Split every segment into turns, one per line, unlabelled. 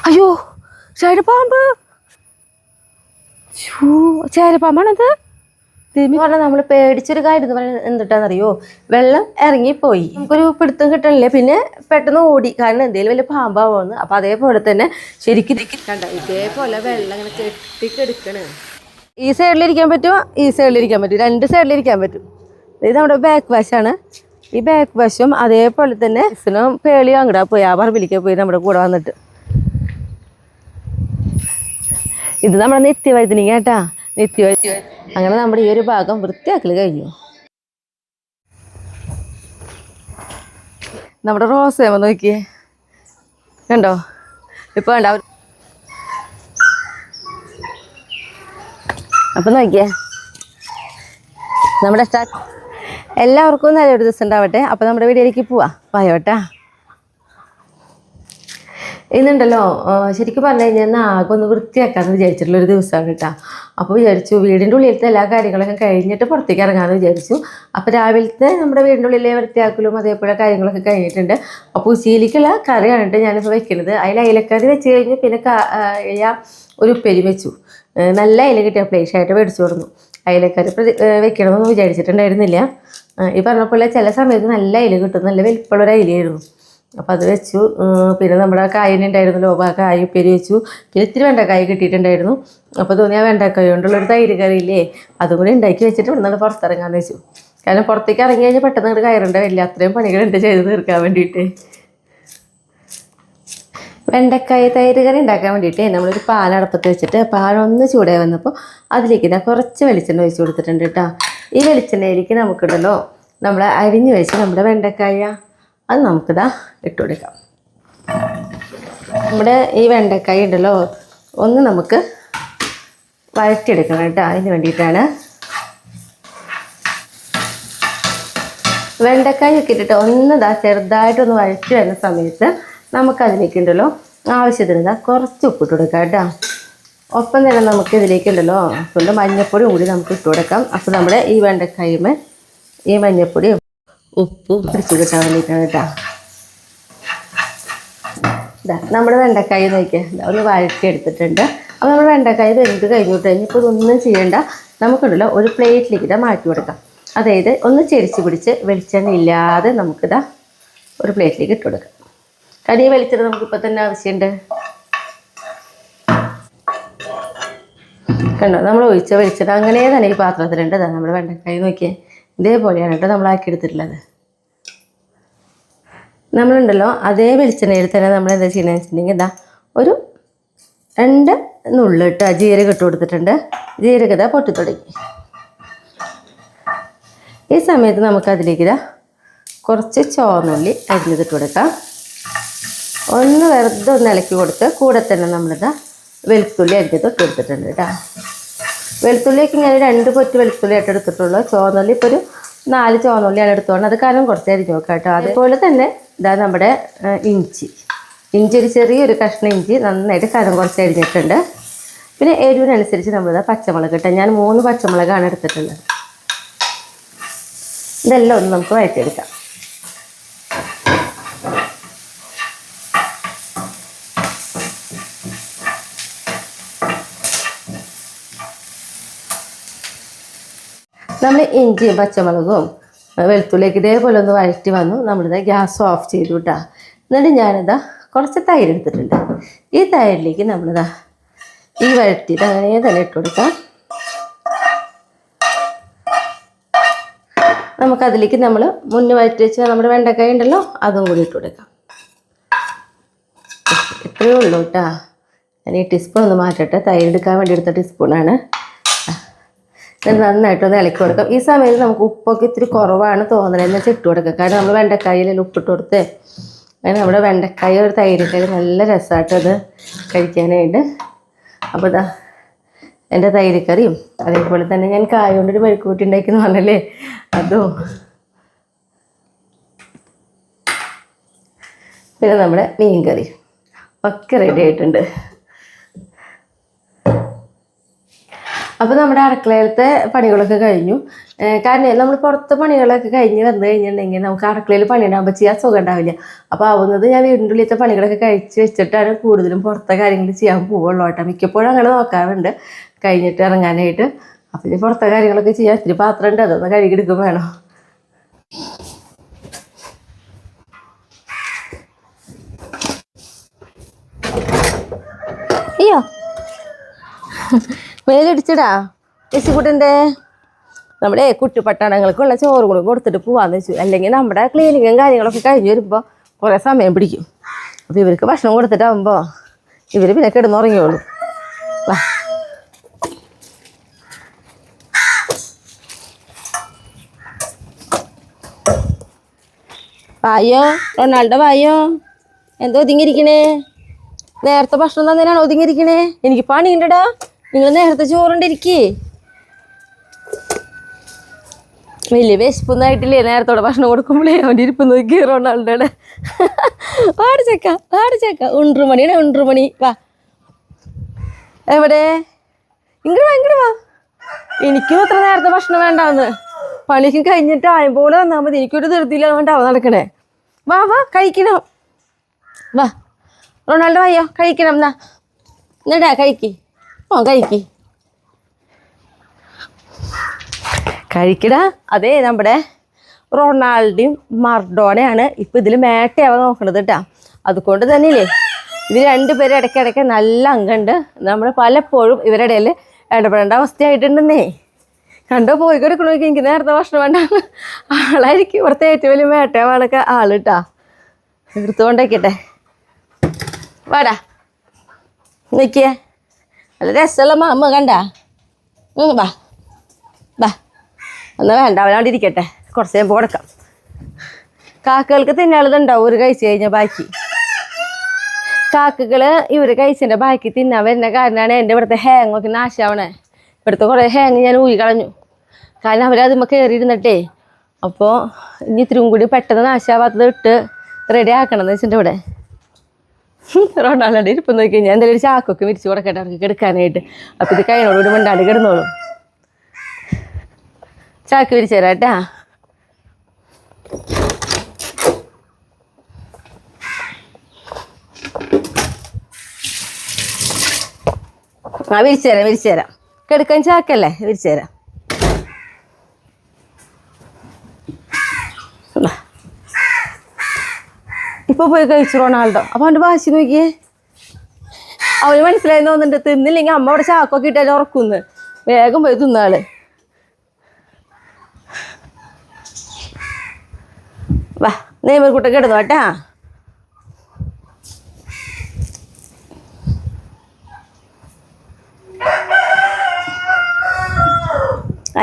അയ്യോ ചേരപ്പാമ്പ്. ചേരപ്പാമ്പാണത്. പറഞ്ഞാൽ നമ്മൾ പേടിച്ചൊരു കാര്യം എന്ന് പറയുന്നത് എന്തിട്ടാണെന്നറിയോ, വെള്ളം ഇറങ്ങിപ്പോയി, നമുക്കൊരു പിടുത്തം കിട്ടണില്ല. പിന്നെ പെട്ടെന്ന് ഓടി, കാരണം എന്തെങ്കിലും വലിയ പാമ്പാവുമെന്ന്. അപ്പം അതേപോലെ തന്നെ ശരിക്കും കണ്ട ഇതേപോലെ വെള്ളം ഇങ്ങനെ കെട്ടിക്കെടുക്കണേ. ഈ സൈഡിലിരിക്കാൻ പറ്റുമോ, ഈ സൈഡിലിരിക്കാൻ പറ്റും, രണ്ട് സൈഡിലിരിക്കാൻ പറ്റും. ഇത് നമ്മുടെ ബാക്ക് വശമാണ്. ഈ ബാക്ക് വശം അതേപോലെ തന്നെ പേളി അങ്ങടാ പോയി, ആ പറമ്പിലേക്ക് പോയി നമ്മുടെ കൂടെ വന്നിട്ട്. ഇത് നമ്മുടെ നിത്യവൈദ്യനിക കേട്ടാ, നിത്യവൈദ്യ. അങ്ങനെ നമ്മുടെ ഈ ഒരു ഭാഗം വൃത്തിയാക്കൽ കഴിഞ്ഞു. നമ്മുടെ റോസേമ നോക്കിയേ, കണ്ടോ ഇപ്പൊ വേണ്ട. അപ്പൊ നോക്കിയേ നമ്മുടെ എല്ലാവർക്കും നല്ലൊരു ദിവസം ഉണ്ടാവട്ടെ. അപ്പൊ നമ്മുടെ വീഡിയോയിലേക്ക് പോവാ, പോയോട്ടാ. ഇന്നുണ്ടല്ലോ ശരിക്കും പറഞ്ഞു കഴിഞ്ഞാൽ ആകെ ഒന്ന് വൃത്തിയാക്കാമെന്ന് വിചാരിച്ചിട്ടുള്ളൊരു ദിവസമാണ് കേട്ടോ. അപ്പോൾ വിചാരിച്ചു വീടിൻ്റെ ഉള്ളിലത്തെ എല്ലാ കാര്യങ്ങളൊക്കെ കഴിഞ്ഞിട്ട് പുറത്തേക്ക് ഇറങ്ങാമെന്ന് വിചാരിച്ചു. അപ്പോൾ രാവിലത്തെ നമ്മുടെ വീടിൻ്റെ ഉള്ളിലെ വൃത്തിയാക്കലും അതേപോലെ കാര്യങ്ങളൊക്കെ കഴിഞ്ഞിട്ടുണ്ട്. അപ്പോൾ ഉച്ചയിലേക്കുള്ള കറിയാണ് കേട്ടോ ഞാനിപ്പോൾ വെക്കുന്നത്. അതിൽ അയിലക്കറി വെച്ച് കഴിഞ്ഞ് പിന്നെ ഒരു ഉപ്പേരി വെച്ചു. നല്ല അയില കിട്ടിയ ഫ്ലേഷായിട്ട് മേടിച്ചു കൊടുന്നു. അയിലക്കറി വെക്കണമെന്ന് വിചാരിച്ചിട്ടുണ്ടായിരുന്നില്ല. ഈ പറഞ്ഞ ചില സമയത്ത് നല്ല അയില കിട്ടും, നല്ല വലിപ്പമുള്ളൊരു അയിലയായിരുന്നു. അപ്പോൾ അത് വെച്ചു. പിന്നെ നമ്മുടെ കായനുണ്ടായിരുന്നല്ലോ, ആ കായ ഉപ്പേരി വെച്ചു. പിന്നെ ഇത്തിരി വെണ്ടക്കായ കിട്ടിയിട്ടുണ്ടായിരുന്നു. അപ്പോൾ തോന്നിയാൽ വെണ്ടക്കായ കൊണ്ടുള്ളൊരു തൈര് കറിയില്ലേ, അതും കൂടി ഉണ്ടാക്കി വെച്ചിട്ട് ഇവിടെ നിന്ന് പുറത്തിറങ്ങാമെന്ന് വെച്ചു. കാരണം പുറത്തേക്ക് ഇറങ്ങി കഴിഞ്ഞാൽ പെട്ടെന്ന് അങ്ങോട്ട് കയറേണ്ട വരില്ല, അത്രയും പണികളുണ്ട് ചെയ്ത് തീർക്കാൻ വേണ്ടിയിട്ട്. വെണ്ടക്കായ തൈര് കറി ഉണ്ടാക്കാൻ വേണ്ടിയിട്ട് നമ്മളൊരു പാലടപ്പത്ത് വെച്ചിട്ട് പാലൊന്ന് ചൂടായി വന്നപ്പോൾ അതിലേക്ക് ഞാൻ കുറച്ച് വെളിച്ചെണ്ണ ഒഴിച്ച് കൊടുത്തിട്ടുണ്ട് കേട്ടോ. ഈ വെളിച്ചെണ്ണയിലേക്ക് നമുക്കുണ്ടല്ലോ നമ്മൾ അരിഞ്ഞ് വെച്ച് നമ്മുടെ വെണ്ടക്കായ അത് നമുക്കിതാ ഇട്ട് കൊടുക്കാം. നമ്മുടെ ഈ വെണ്ടക്കായ ഉണ്ടല്ലോ ഒന്ന് നമുക്ക് വഴറ്റിയെടുക്കണം കേട്ടോ. അതിന് വേണ്ടിയിട്ടാണ് വെണ്ടക്കായ ഒക്കെ ഇട്ടിട്ട് ഒന്ന് ചെറുതായിട്ടൊന്ന് വഴറ്റി വരുന്ന സമയത്ത് നമുക്കതിലേക്കുണ്ടല്ലോ ആവശ്യത്തിന് കുറച്ച് ഉപ്പിട്ട് കൊടുക്കാം കേട്ടോ. ഒപ്പം തന്നെ നമുക്ക് ഇതിലേക്കുണ്ടല്ലോ കൊണ്ട് മഞ്ഞപ്പൊടിയും കൂടി നമുക്ക് ഇട്ട് കൊടുക്കാം. അപ്പോൾ നമ്മുടെ ഈ വെണ്ടക്കായുമേ ഈ മഞ്ഞപ്പൊടിയും ഉപ്പും പിടിച്ച് കിട്ടാൻ വേണ്ടിയിട്ടാണ് കേട്ടോ. നമ്മുടെ വെണ്ടക്കായ നോക്കിയാൽ ഒന്ന് വഴറ്റി എടുത്തിട്ടുണ്ട്. അപ്പോൾ നമ്മുടെ വെണ്ടക്കായ വെന്ത് കഴിഞ്ഞിട്ട് കഴിഞ്ഞപ്പോൾ ഇതൊന്നും ചെയ്യേണ്ട, നമുക്കുണ്ടല്ലോ ഒരു പ്ലേറ്റിലേക്ക് മാറ്റി കൊടുക്കാം. അതായത് ഒന്ന് ചെരിച്ച് പിടിച്ച് വെളിച്ചെണ്ണ ഇല്ലാതെ നമുക്കിതാ ഒരു പ്ലേറ്റിലേക്ക് ഇട്ട് കൊടുക്കാം. കാരണം ഈ വെളിച്ചെണ്ണ നമുക്കിപ്പോൾ തന്നെ ആവശ്യമുണ്ട്. കണ്ടോ നമ്മൾ ഒഴിച്ച വെളിച്ചെണ്ണ അങ്ങനെ തന്നെ ഈ പാത്രത്തിലുണ്ട്. നമ്മുടെ വെണ്ടക്കായ നോക്കിയേ ഇതേപോലെയാണ് കേട്ടോ നമ്മളാക്കിയെടുത്തിട്ടുള്ളത്. നമ്മളുണ്ടല്ലോ അതേ വെളിച്ചെണ്ണയിൽ തന്നെ നമ്മൾ എന്താ ചെയ്യണമെന്ന് വെച്ചിട്ടുണ്ടെങ്കിൽ ഇതാ ഒരു 2 നുള്ളിട്ട് ജീരകം ഇട്ട് കൊടുത്തിട്ടുണ്ട്. ജീരകത പൊട്ടി തുടങ്ങി. ഈ സമയത്ത് നമുക്കതിലേക്ക് കുറച്ച് ചുവന്നുള്ളി അരിഞ്ഞിട്ട് കൊടുക്കാം. ഒന്ന് വെറുതെ ഒന്ന് ഇളക്കി കൊടുത്ത് കൂടെ തന്നെ നമ്മളിതാ വെളുത്തുള്ളി അരിഞ്ഞിട്ട് ഇട്ട് കൊടുത്തിട്ടുണ്ട് കേട്ടോ. വെളുത്തുള്ളിയൊക്കെ ഞാൻ 2 പൊറ്റ് വെളുത്തുള്ളി ആയിട്ട് എടുത്തിട്ടുള്ളൂ. ചുവന്നുള്ളി ഇപ്പോൾ ഒരു 4 ചുവന്നുള്ളിയാണ് എടുത്തോണ്ട്, അത് കാരണം കുറച്ച് അരിഞ്ഞ് നോക്കാം കേട്ടോ. അതേപോലെ തന്നെ ഇതാ നമ്മുടെ ഇഞ്ചി ഒരു ചെറിയൊരു കഷ്ണം ഇഞ്ചി നന്നായിട്ട് കനം കുറച്ച് അരിഞ്ഞിട്ടുണ്ട്. പിന്നെ എരിവിനനുസരിച്ച് നമ്മളിതാ പച്ചമുളക് ഇട്ടാൽ ഞാൻ 3 പച്ചമുളകാണ് എടുത്തിട്ടുള്ളത്. ഇതെല്ലാം ഒന്ന് നമുക്ക് വഴറ്റിയെടുക്കാം. നമ്മൾ ഇഞ്ചിയും പച്ചമുളകും വെളുത്തുള്ളിലേക്ക് ഇതേപോലെ ഒന്ന് വഴറ്റി വന്നു. നമ്മളിത് ഗ്യാസ് ഓഫ് ചെയ്തു കേട്ടോ. എന്നിട്ട് ഞാനിതാ കുറച്ച് തൈര് എടുത്തിട്ടുണ്ട്. ഈ തൈരിലേക്ക് നമ്മളിതാ ഈ വഴറ്റിയിട്ട് അങ്ങനെ തന്നെ ഇട്ട് കൊടുക്കാം. നമുക്കതിലേക്ക് നമ്മൾ മുന്നേ വഴറ്റി വെച്ച നമ്മുടെ വെണ്ടക്കായ ഉണ്ടല്ലോ അതും കൂടി ഇട്ട് കൊടുക്കാം. ഇത്രയേ ഉള്ളൂ കേട്ടോ. ഞാൻ ഈ ടീസ്പൂൺ ഒന്ന് മാറ്റട്ടെ, തൈര് എടുക്കാൻ വേണ്ടി എടുത്ത ടീസ്പൂണാണ്. നന്നായിട്ടൊന്ന് ഇളക്കി കൊടുക്കാം. ഈ സമയത്ത് നമുക്ക് ഉപ്പൊക്കെ ഇത്തിരി കുറവാണ് തോന്നണമെന്ന് വെച്ചാൽ ഇട്ട് കൊടുക്കാം. കാരണം നമ്മൾ വെണ്ടക്കായയിലെല്ലാം ഉപ്പിട്ട് കൊടുത്ത് അങ്ങനെ നമ്മുടെ വെണ്ടക്കായ ഒരു തൈരൊക്കെ നല്ല രസമായിട്ട് അത് കഴിക്കാനായിട്ട്. അപ്പോൾ ഇതാ എൻ്റെ തൈരക്കറിയും അതേപോലെ തന്നെ ഞാൻ കായ കൊണ്ടൊരു മെഴുക്കുകൂട്ടി ഉണ്ടാക്കിയെന്ന് പറഞ്ഞല്ലേ അതും, പിന്നെ നമ്മുടെ മീൻ കറി ഒക്കെ റെഡി ആയിട്ടുണ്ട്. അപ്പോൾ നമ്മുടെ അടുക്കളയിലത്തെ പണികളൊക്കെ കഴിഞ്ഞു. കാരണം നമ്മൾ പുറത്തെ പണികളൊക്കെ കഴിഞ്ഞ് വന്നു കഴിഞ്ഞിട്ടുണ്ടെങ്കിൽ നമുക്ക് അടുക്കളയിൽ പണിയുണ്ടാകുമ്പോൾ ചെയ്യാൻ സുഖം ഉണ്ടാവില്ല. അപ്പോൾ ആവുന്നത് ഞാൻ വീടിൻ്റെ ഉള്ളിലത്തെ പണികളൊക്കെ കഴിച്ച് വെച്ചിട്ടാണ് കൂടുതലും പുറത്തെ കാര്യങ്ങൾ ചെയ്യാൻ പോവുള്ളൂ കേട്ടോ. മിക്കപ്പോഴും അങ്ങനെ നോക്കാറുണ്ട് കഴിഞ്ഞിട്ട് ഇറങ്ങാനായിട്ട്. അപ്പോൾ ഈ പുറത്തെ കാര്യങ്ങളൊക്കെ ചെയ്യാൻ ഇത്തിരി പാത്രം ഉണ്ട്, അതൊന്ന് കഴുകിയെടുക്കും വേണം. അയ്യോ മേലടിച്ചടാ യശുക്കുട്ടൻ്റെ നമ്മുടെ കുട്ടിപ്പട്ടാണങ്ങൾക്കുള്ള ചോറ് കൂടെ കൊടുത്തിട്ട് പോവാന്ന് വെച്ചു. അല്ലെങ്കിൽ നമ്മുടെ ക്ലീനിങ്ങും കാര്യങ്ങളൊക്കെ കഴിഞ്ഞ് വരുമ്പോൾ കുറേ സമയം പിടിക്കും. അപ്പോൾ ഇവർക്ക് ഭക്ഷണം കൊടുത്തിട്ടാകുമ്പോൾ ഇവർ പിന്നെ കിടന്നുറങ്ങിയോളൂ. വായോ റൊണാൾഡോ വായോ, എന്തോ ഒതുങ്ങിയിരിക്കണേ? നേരത്തെ ഭക്ഷണം തന്നേനാണ് ഒതുങ്ങിയിരിക്കണേ? എനിക്ക് പണിയുണ്ടടാ, നിങ്ങൾ നേരത്തെ ചോറുണ്ടിരിക്കേ. വലിയ വിശപ്പൊന്നും ആയിട്ടില്ലേ? നേരത്തോടെ ഭക്ഷണം കൊടുക്കുമ്പോഴേ അവൻ്റെ ഇരിപ്പ് നോക്കി റൊണാൾഡോടെ. പാടിച്ചേക്ക 1 മണിയാണ്, 1 മണി. വാ എവിടെ? ഇങ്ങോട്ട് വാ. എനിക്കും അത്ര നേരത്തെ ഭക്ഷണം വേണ്ടാന്ന്. പണിക്ക് കഴിഞ്ഞിട്ട് ആയപോലെ വന്നാൽ മതി. എനിക്കൊരു ധൃതിയില്ല വേണ്ടാവും നടക്കണേ. വാ കഴിക്കണം. വാ റൊണാൾഡോ അയ്യോ കഴിക്കണം. എന്നിട്ടാ കഴിക്കടാ. അതേ നമ്മുടെ റൊണാൾഡോയും മർഡോണയാണ് ഇപ്പം ഇതിൽ മേട്ടയാവാൻ നോക്കണത് കേട്ടാ. അതുകൊണ്ട് തന്നെയില്ലേ ഇവർ രണ്ടുപേരും ഇടയ്ക്കിടയ്ക്ക് നല്ല അംഗമുണ്ട്. നമ്മൾ പലപ്പോഴും ഇവരുടെ ഇടയിൽ ഇടപെടേണ്ട അവസ്ഥയായിട്ടുണ്ടെന്നേ. കണ്ടോ പോയി കിടക്കണമെങ്കിൽ എനിക്ക് നേരത്തെ ഭക്ഷണം വേണ്ട ആളായിരിക്കും ഇവിടുത്തെ ഏറ്റവും വലിയ മേട്ടയാവാനൊക്കെ ആൾ കേട്ടാ. എടുത്തുകൊണ്ടേക്കട്ടെ. വാടാ നിൽക്കിയേ, നല്ല രസമുള്ള മാമ കണ്ട. വാ എന്നാൽ വേണ്ട, അവനവിടെ ഇരിക്കട്ടെ, കുറച്ച് കഴിയുമ്പോൾ കൊടുക്കാം. കാക്കകൾക്ക് തിന്നാളതുണ്ടാവും ഒരു കഴിച്ച് കഴിഞ്ഞാൽ ബാക്കി. കാക്കകൾ ഇവർ കഴിച്ചതിൻ്റെ ബാക്കി തിന്നാൻ വരുന്ന കാരണമാണ് എൻ്റെ ഇവിടുത്തെ ഹാങ്ങൊക്കെ നാശാവണേ. ഇവിടുത്തെ കുറേ ഹാങ് ഞാൻ ഊരി കളഞ്ഞു. കാരണം അവരതുമ്മ കയറിയിരുന്നിട്ടേ. അപ്പോൾ ഇനി ഇത്തിരി കൂടി പെട്ടെന്ന് നാശാവാത്തത് ഇട്ട് റെഡി ആക്കണം എന്ന് വെച്ചിട്ട് ഇവിടെ റൊണാൾഡോയുടെ ഇരിപ്പം നോക്കി കഴിഞ്ഞാൽ എന്തായാലും ഒരു ചാക്കൊക്കെ വിരിച്ച് കൊടുക്കട്ടെ അവർക്ക് കിടക്കാനായിട്ട്. അപ്പം ഇത് കൈനോടുകൂടി മിണ്ടാണ്ട് കിടന്നോളും. ചാക്ക് വിരിച്ചു തരാം കേട്ടാ. വിരിച്ചു തരാം. കിടക്കാൻ ചാക്കല്ലേ, വിരിച്ചു തരാം. ഇപ്പൊ പോയി കഴിച്ചു റൊണാൾഡോ. അപ്പൊ അവൻ്റെ വാശി നോക്കിയേ. അവന് മനസ്സിലായി തോന്നുന്നുണ്ട് തിന്നില്ലെങ്കിൽ അമ്മ അവിടെ ചാക്കൊക്കെ ഇട്ടാലും ഉറക്കുന്നു. വേഗം പോയി തിന്നാള്. വാ നെയ്മർക്കുട്ട കിടന്നു കേട്ടാ.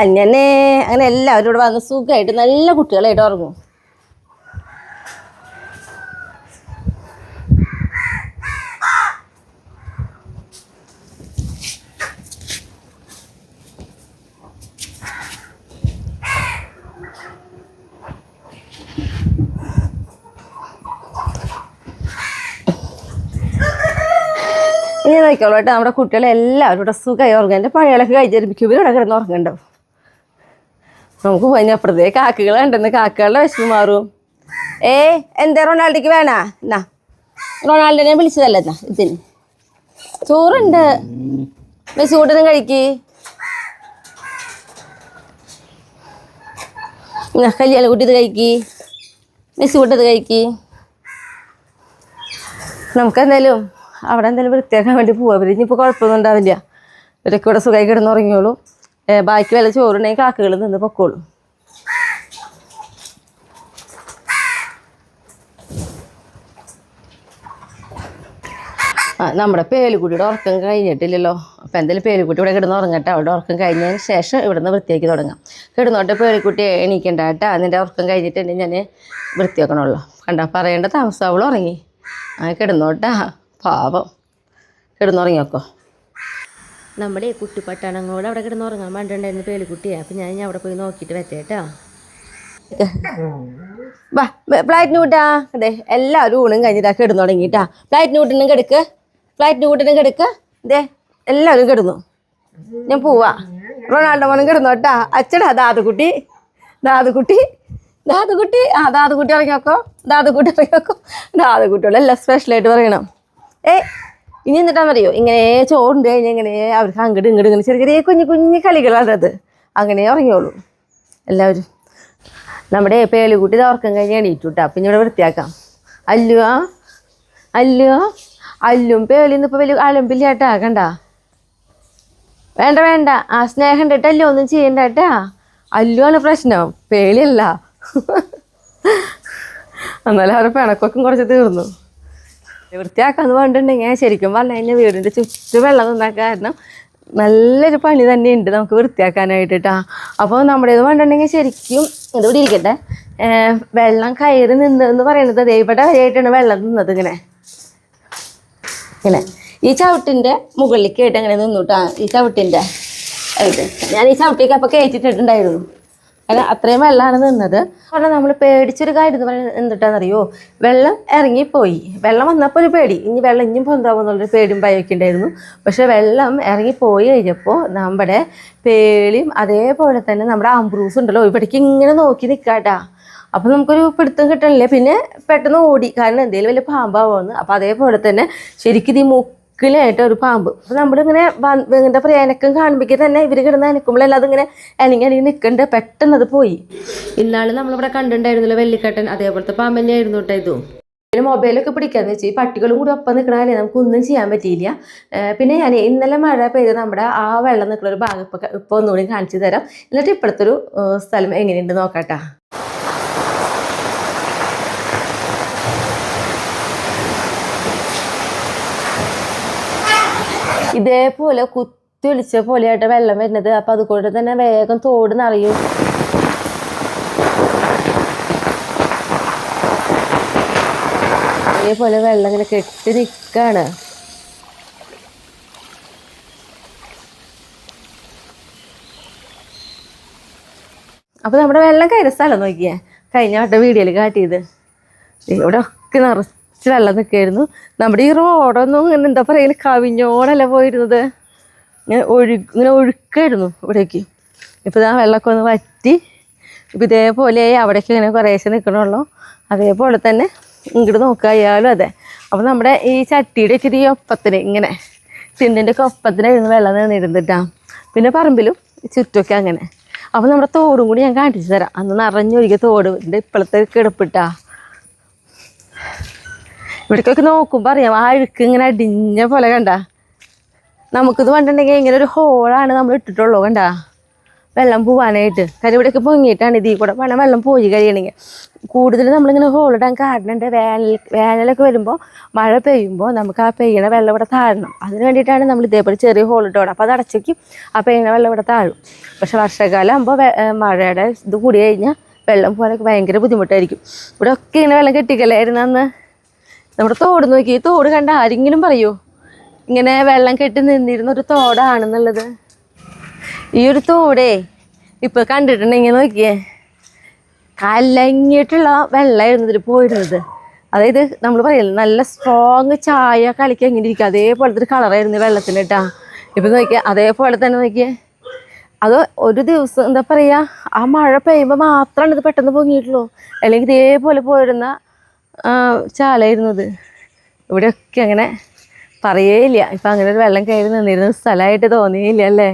അങ്ങനെ എല്ലാവരും ഇവിടെ വന്ന് സുഖമായിട്ട് നല്ല കുട്ടികളായിട്ട് ഉറങ്ങും. ഇനി നോക്കിയോളൂ കേട്ടോ, നമ്മുടെ കുട്ടികളെല്ലാവരും ഇവിടെ സുഖമായി ഉറങ്ങുക. എൻ്റെ പഴയകളൊക്കെ കഴിച്ചിരിക്കും ഇവരിവിടെ കിടന്ന് ഉറങ്ങണ്ടാവും. നമുക്ക് പോയി അപ്പുറത്തേ കാക്കകൾ കണ്ടെന്ന് കാക്കകളുടെ വിശപ്പ് മാറും. എന്താ റൊണാൾഡോയ്ക്ക് വേണ? എന്നാ റൊണാൾഡോനെ വിളിച്ചതല്ല. എന്നാ ഇതിന് ചോറുണ്ട്, മെസ്സി കൂട്ടനും കഴിക്ക്. കല്യാണ കുട്ടി ഇത് കഴിക്ക്, മെസ്സി കൂട്ടത് കഴിക്ക്. നമുക്കെന്തായാലും അവിടെ എന്തായാലും വൃത്തിയാക്കാൻ വേണ്ടി പോവാം. ഇവർ ഇനിയിപ്പോൾ കുഴപ്പമൊന്നും ഉണ്ടാവില്ല. ഇവരൊക്കെ ഇവിടെ സുഖമായി കിടന്നുറങ്ങിയോളൂ. ബാക്കി വല്ല ചോറുണ്ടെങ്കിൽ കാക്കകൾ നിന്ന് പൊക്കോളൂ. നമ്മുടെ പേലുകുട്ടിയുടെ ഉറക്കം കഴിഞ്ഞിട്ടില്ലല്ലോ. അപ്പോൾ എന്തായാലും പേലുകുട്ടി ഇവിടെ കിടന്ന് ഉറങ്ങട്ടെ. അവളുടെ ഉറക്കം കഴിഞ്ഞതിന് ശേഷം ഇവിടെ നിന്ന് വൃത്തിയാക്കി തുടങ്ങാം. കിടന്നോട്ടെ പേലുകുട്ടി, എണീക്കണ്ട കേട്ടോ. അതിൻ്റെ ഉറക്കം കഴിഞ്ഞിട്ടുണ്ടെങ്കിൽ ഞാൻ വൃത്തിയാക്കണമല്ലോ. കണ്ട പറയേണ്ട താമസം അവൾ ഉറങ്ങി. കിടന്നോട്ടാ, പാവം കിടന്നുറങ്ങിയൊക്കെ. നമ്മുടെ കുട്ടിപ്പട്ടാണങ്ങളോട് അവിടെ കിടന്നുറങ്ങാൻ വേണ്ടിണ്ടായിരുന്നു പേലുകുട്ടിയെ. അപ്പം ഞാൻ അവിടെ പോയി നോക്കിയിട്ട് വെച്ചേട്ടാ. വാ ഫ്ലൈറ്റിന് കൂട്ടാ. അതെ എല്ലാവരും ഊണും കഴിഞ്ഞിട്ടാ കിടന്നു തുടങ്ങിട്ടാ. ഫ്ലൈറ്റിന് കൂട്ടനും കിടക്ക്, ഫ്ലൈറ്റിന് കൂട്ടനും കിടക്ക്. അതെ എല്ലാവരും കിടന്നു. ഞാൻ പോവാ. റൊണാൾഡോ മോനും കിടന്നോട്ടാ. അച്ഛടാ ദാദുക്കുട്ടി ദാദുക്കുട്ടി ദാദുക്കുട്ടി ദാദുക്കുട്ടി ഇറങ്ങിയോക്കോ. ദാദുക്കുട്ടികളെല്ലാം സ്പെഷ്യലായിട്ട് പറയണം. ഇനി എന്നിട്ടാന്ന് അറിയോ, ഇങ്ങനെ ചോറുണ്ട് കഴിഞ്ഞാൽ ഇങ്ങനെ അവർക്ക് അങ്ങോട്ട് ഇങ്ങോട്ട് ഇങ്ങനെ ചെറിയ ചെറിയ കുഞ്ഞു കുഞ്ഞു കളികളാണത്. അങ്ങനെ ഇറങ്ങിയോളൂ എല്ലാവരും. നമ്മുടെ പേളിക്കുട്ടി ഉറക്കം കഴിഞ്ഞ് എണീറ്റുട്ടാ. പിന്നെ ഇവിടെ വൃത്തിയാക്കാം. അല്ലും പേളിന്ന് ഇപ്പോൾ വലിയ അലമ്പില്ലാട്ടാ. കണ്ട വേണ്ട ആ സ്നേഹം ഉണ്ടിട്ട് അല്ലോ ഒന്നും ചെയ്യണ്ട കേട്ടാ. അല്ലുവാണ് പ്രശ്നം, പേളിയല്ല. എന്നാലും അവരുടെ പിണക്കൊക്കെ കുറച്ച് തീർന്നു. വൃത്തിയാക്കാന്ന് പറഞ്ഞിട്ടുണ്ടെങ്കിൽ ശരിക്കും പറഞ്ഞു കഴിഞ്ഞാൽ വീടിൻ്റെ ചുറ്റും വെള്ളം നിന്നാ കാരണം നല്ലൊരു പണി തന്നെയുണ്ട് നമുക്ക് വൃത്തിയാക്കാനായിട്ടാ. അപ്പോൾ നമ്മുടേത് പറഞ്ഞിട്ടുണ്ടെങ്കിൽ ശരിക്കും ഇതിവിടെ ഇരിക്കട്ടെ, വെള്ളം കയറി നിന്നെന്ന് പറയുന്നത് ഇവിടെ വരെയായിട്ടാണ് വെള്ളം നിന്നത്. ഇങ്ങനെ ഈ ചവിട്ടിൻ്റെ മുകളിലേക്ക് ആയിട്ട് അങ്ങനെ നിന്നുട്ടാ. ഈ ചവിട്ടിൻ്റെ ആയിട്ട് ഞാൻ ഈ ചവിട്ടിക്ക് അപ്പോൾ കയറ്റിട്ടിട്ടുണ്ടായിരുന്നു. കാരണം അത്രയും വെള്ളമാണ് നിന്നത്. കാരണം നമ്മൾ പേടിച്ചൊരു കാര്യം എന്ന് പറയുന്നത് എന്തിട്ടാണെന്നറിയോ, വെള്ളം ഇറങ്ങിപ്പോയി. വെള്ളം വന്നപ്പോൾ ഒരു പേടി, ഇനി വെള്ളം ഇനിയും പൊന്താവുന്നുള്ളൊരു പേടിയും ഭയമൊക്കെ ഉണ്ടായിരുന്നു. പക്ഷെ വെള്ളം ഇറങ്ങിപ്പോയി കഴിഞ്ഞപ്പോൾ നമ്മുടെ പേളിയും അതേപോലെ തന്നെ നമ്മുടെ ആംബ്രൂസ് ഉണ്ടല്ലോ ഇവിടേക്ക് ഇങ്ങനെ നോക്കി നിൽക്കാട്ടാ. അപ്പോൾ നമുക്കൊരു പിടുത്തം കിട്ടണില്ലേ. പിന്നെ പെട്ടെന്ന് ഓടി, കാരണം എന്തെങ്കിലും വലിയ പാമ്പാവുമെന്ന്. അപ്പോൾ അതേപോലെ തന്നെ ശരിക്കും ഈ മുക്കിലായിട്ട് ഒരു പാമ്പ്. അപ്പോൾ നമ്മളിങ്ങനെ എന്താ പറയുക, എനക്കം കാണുമ്പോഴേക്കും തന്നെ ഇവർ കിടന്ന് എനക്കുമ്പോഴല്ലാതെ ഇങ്ങനെ അല്ലെങ്കിൽ നിൽക്കണ്ട്. പെട്ടെന്ന് അത് പോയി. ഇന്നാൾ നമ്മളിവിടെ കണ്ടിട്ടുണ്ടായിരുന്നല്ലോ വെള്ളിക്കട്ടൻ, അതേപോലത്തെ പാമ്പ് തന്നെയായിരുന്നു കേട്ടോ ഇതും. പിന്നെ മൊബൈലൊക്കെ പിടിക്കാന്ന് വെച്ചാൽ ഈ പട്ടികളും കൂടി ഒപ്പം നിൽക്കണല്ലേ നമുക്കൊന്നും ചെയ്യാൻ പറ്റിയില്ല. പിന്നെ ഞാൻ ഇന്നലെ മഴ പെയ്ത് നമ്മുടെ ആ വെള്ളം നിൽക്കുന്ന ഒരു ഭാഗം ഇപ്പോൾ ഒന്നുകൂടി കാണിച്ചു തരാം. എന്നിട്ട് ഇപ്പോഴത്തെ ഒരു സ്ഥലം എങ്ങനെയുണ്ട് നോക്കാട്ടാ. ഇതേപോലെ കുത്തി ഒലിച്ച പോലെയായിട്ട് വെള്ളം വരുന്നത്. അപ്പം അതുകൊണ്ട് തന്നെ വേഗം തോട് നിറയും. അതേപോലെ വെള്ളം ഇങ്ങനെ കെട്ടി നിൽക്കാണ്. അപ്പോൾ നമ്മുടെ വെള്ളം കയറിയ സ്ഥലം നോക്കിയേ, കഴിഞ്ഞ വട്ടം വീഡിയോയിൽ കാട്ടിയത്. ഇവിടെ ഒക്കെ നിറച്ച് വെള്ളം നിൽക്കായിരുന്നു. നമ്മുടെ ഈ റോഡൊന്നും ഇങ്ങനെ എന്താ പറയുക, കവിഞ്ഞോടല്ല പോയിരുന്നത്, ഇങ്ങനെ ഒഴുക്കായിരുന്നു ഇവിടേക്ക്. ഇപ്പോൾ ആ വെള്ളമൊക്കെ ഒന്ന് വറ്റി. ഇപ്പം ഇതേപോലെ അവിടേക്ക് ഇങ്ങനെ കുറേശ്ശെ നിൽക്കണുള്ളൂ. അതേപോലെ തന്നെ ഇങ്ങോട്ട് നോക്കായാലും അതെ. അപ്പോൾ നമ്മുടെ ഈ ചട്ടിയുടെ ഇച്ചിരി ഒപ്പത്തിന് ഇങ്ങനെ തിണ്ടിൻ്റെ ഒക്കെ ഒപ്പത്തിനായിരുന്നു വെള്ളം നിന്നിരുന്നിട്ടാ. പിന്നെ പറമ്പിലും ചുറ്റുമൊക്കെ അങ്ങനെ. അപ്പോൾ നമ്മുടെ തോടും കൂടി ഞാൻ കാണിച്ചു തരാം. അന്ന് നിറഞ്ഞൊരുക്കിയ തോട് ഇപ്പോഴത്തെ കിടപ്പിട്ടാ. ഇവിടേക്കൊക്കെ നോക്കുമ്പോൾ അറിയാം ആ അഴുക്ക് ഇങ്ങനെ അടിഞ്ഞ പോലെ. കണ്ട നമുക്കിത് കണ്ടിട്ടുണ്ടെങ്കിൽ ഇങ്ങനെ ഒരു ഹോളാണ് നമ്മൾ ഇട്ടിട്ടുള്ളൂ. കണ്ട വെള്ളം പോവാനായിട്ട്. കാര്യം ഇവിടെയൊക്കെ പൊങ്ങിയിട്ടാണ് ഇതിൽ കൂടെ വെള്ളം പോയി കഴിയണമെങ്കിൽ. കൂടുതൽ നമ്മളിങ്ങനെ ഹോളിടാൻ കാരണമുണ്ട്. വേനലൊക്കെ വരുമ്പോൾ മഴ പെയ്യുമ്പോൾ നമുക്ക് ആ പെയ്യണ വെള്ളം ഇവിടെ താഴണം. അതിന് വേണ്ടിയിട്ടാണ് നമ്മൾ ഇതേപോലെ ചെറിയ ഹോളിട്ടോണം. അപ്പോൾ അത് അടച്ചേക്കും ആ പെയ്യണ വെള്ളം ഇവിടെ താഴും. പക്ഷെ വർഷക്കാലം ആകുമ്പോൾ മഴയുടെ ഇത് കൂടി കഴിഞ്ഞാൽ വെള്ളം പോകാനൊക്കെ ഭയങ്കര ബുദ്ധിമുട്ടായിരിക്കും. ഇവിടെ ഒക്കെ ഇങ്ങനെ വെള്ളം കെട്ടിക്കലായിരുന്നു അന്ന്. നമ്മുടെ തോട് നോക്കി, ഈ തോട് കണ്ട ആരെങ്കിലും പറയൂ ഇങ്ങനെ വെള്ളം കെട്ടി നിന്നിരുന്നൊരു തോടാണെന്നുള്ളത്? ഈ ഒരു തോടേ ഇപ്പോൾ കണ്ടിട്ടുണ്ടെങ്കിൽ നോക്കിയേ, കലങ്ങിയിട്ടുള്ള വെള്ളമായിരുന്നു ഇതിൽ പോയിരുന്നത്. അതായത് നമ്മൾ പറയില്ല നല്ല സ്ട്രോങ് ചായ കളിക്ക് എങ്ങനെ ഇരിക്കുക അതേപോലത്തെ ഒരു കളറായിരുന്നു വെള്ളത്തിന് കേട്ടാ. ഇപ്പം നോക്കിയാൽ അതേപോലെ തന്നെ നോക്കിയേ, അത് ഒരു ദിവസം എന്താ പറയുക, ആ മഴ പെയ്യുമ്പോൾ മാത്രമാണ് ഇത് പെട്ടെന്ന് പൊങ്ങിയിട്ടുള്ളൂ. അല്ലെങ്കിൽ ഇതേപോലെ പോയിരുന്ന ചാലായിരുന്നത്. ഇവിടെയൊക്കെ അങ്ങനെ പറയേയില്ല. ഇപ്പം അങ്ങനെ ഒരു വെള്ളം കയറി നിന്നിരുന്ന സ്ഥലമായിട്ട് തോന്നിയില്ല അല്ലേ.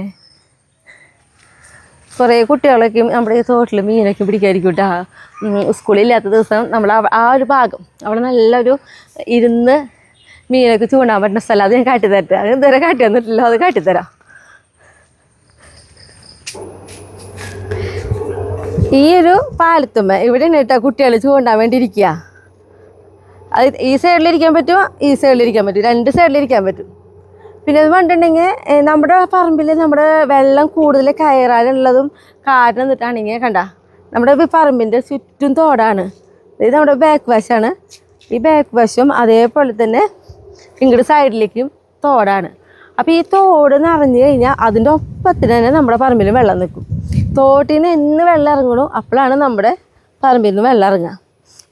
കുറേ കുട്ടികളൊക്കെ നമ്മുടെ ഈ തോട്ടിൽ മീനൊക്കെ പിടിക്കായിരിക്കും കേട്ടോ. സ്കൂളില്ലാത്ത ദിവസം നമ്മൾ ആ ഒരു ഭാഗം അവിടെ നല്ലൊരു ഇരുന്ന് മീനൊക്കെ ചൂണ്ടാൻ പറ്റുന്ന സ്ഥലം. അത് ഞാൻ കാട്ടിത്തരട്ടെ. അത് ഇതുവരെ കാട്ടി തന്നിട്ടില്ലോ, അത് കാട്ടിത്തരാം. ഈ ഒരു പാലത്തുമ്മ ഇവിടെ കേട്ടോ കുട്ടികൾ ചൂണ്ടാൻ വേണ്ടി ഇരിക്കുക. അത് ഈ സൈഡിലിരിക്കാൻ പറ്റുമോ ഈ സൈഡിലിരിക്കാൻ പറ്റും, രണ്ട് സൈഡിലിരിക്കാൻ പറ്റും. പിന്നെ അത് കണ്ടിട്ടുണ്ടെങ്കിൽ നമ്മുടെ പറമ്പിൽ നമ്മുടെ വെള്ളം കൂടുതൽ കയറാനുള്ളതും കാരണം എന്നിട്ടാണെങ്കിൽ കണ്ട നമ്മുടെ പറമ്പിൻ്റെ ചുറ്റും തോടാണ്. ഇത് നമ്മുടെ ബാക്ക് വശമാണ്. ഈ ബാക്ക് വശം അതേപോലെ തന്നെ ഇങ്ങോട്ട് സൈഡിലേക്കും തോടാണ്. അപ്പോൾ ഈ തോട് നിറഞ്ഞു കഴിഞ്ഞാൽ അതിൻ്റെ ഒപ്പത്തിന് തന്നെ നമ്മുടെ പറമ്പിൽ വെള്ളം നിൽക്കും. തോട്ടിൽ നിന്ന് എന്ന് വെള്ളം ഇറങ്ങണോ അപ്പോഴാണ് നമ്മുടെ പറമ്പിൽ നിന്ന് വെള്ളം ഇറങ്ങുക.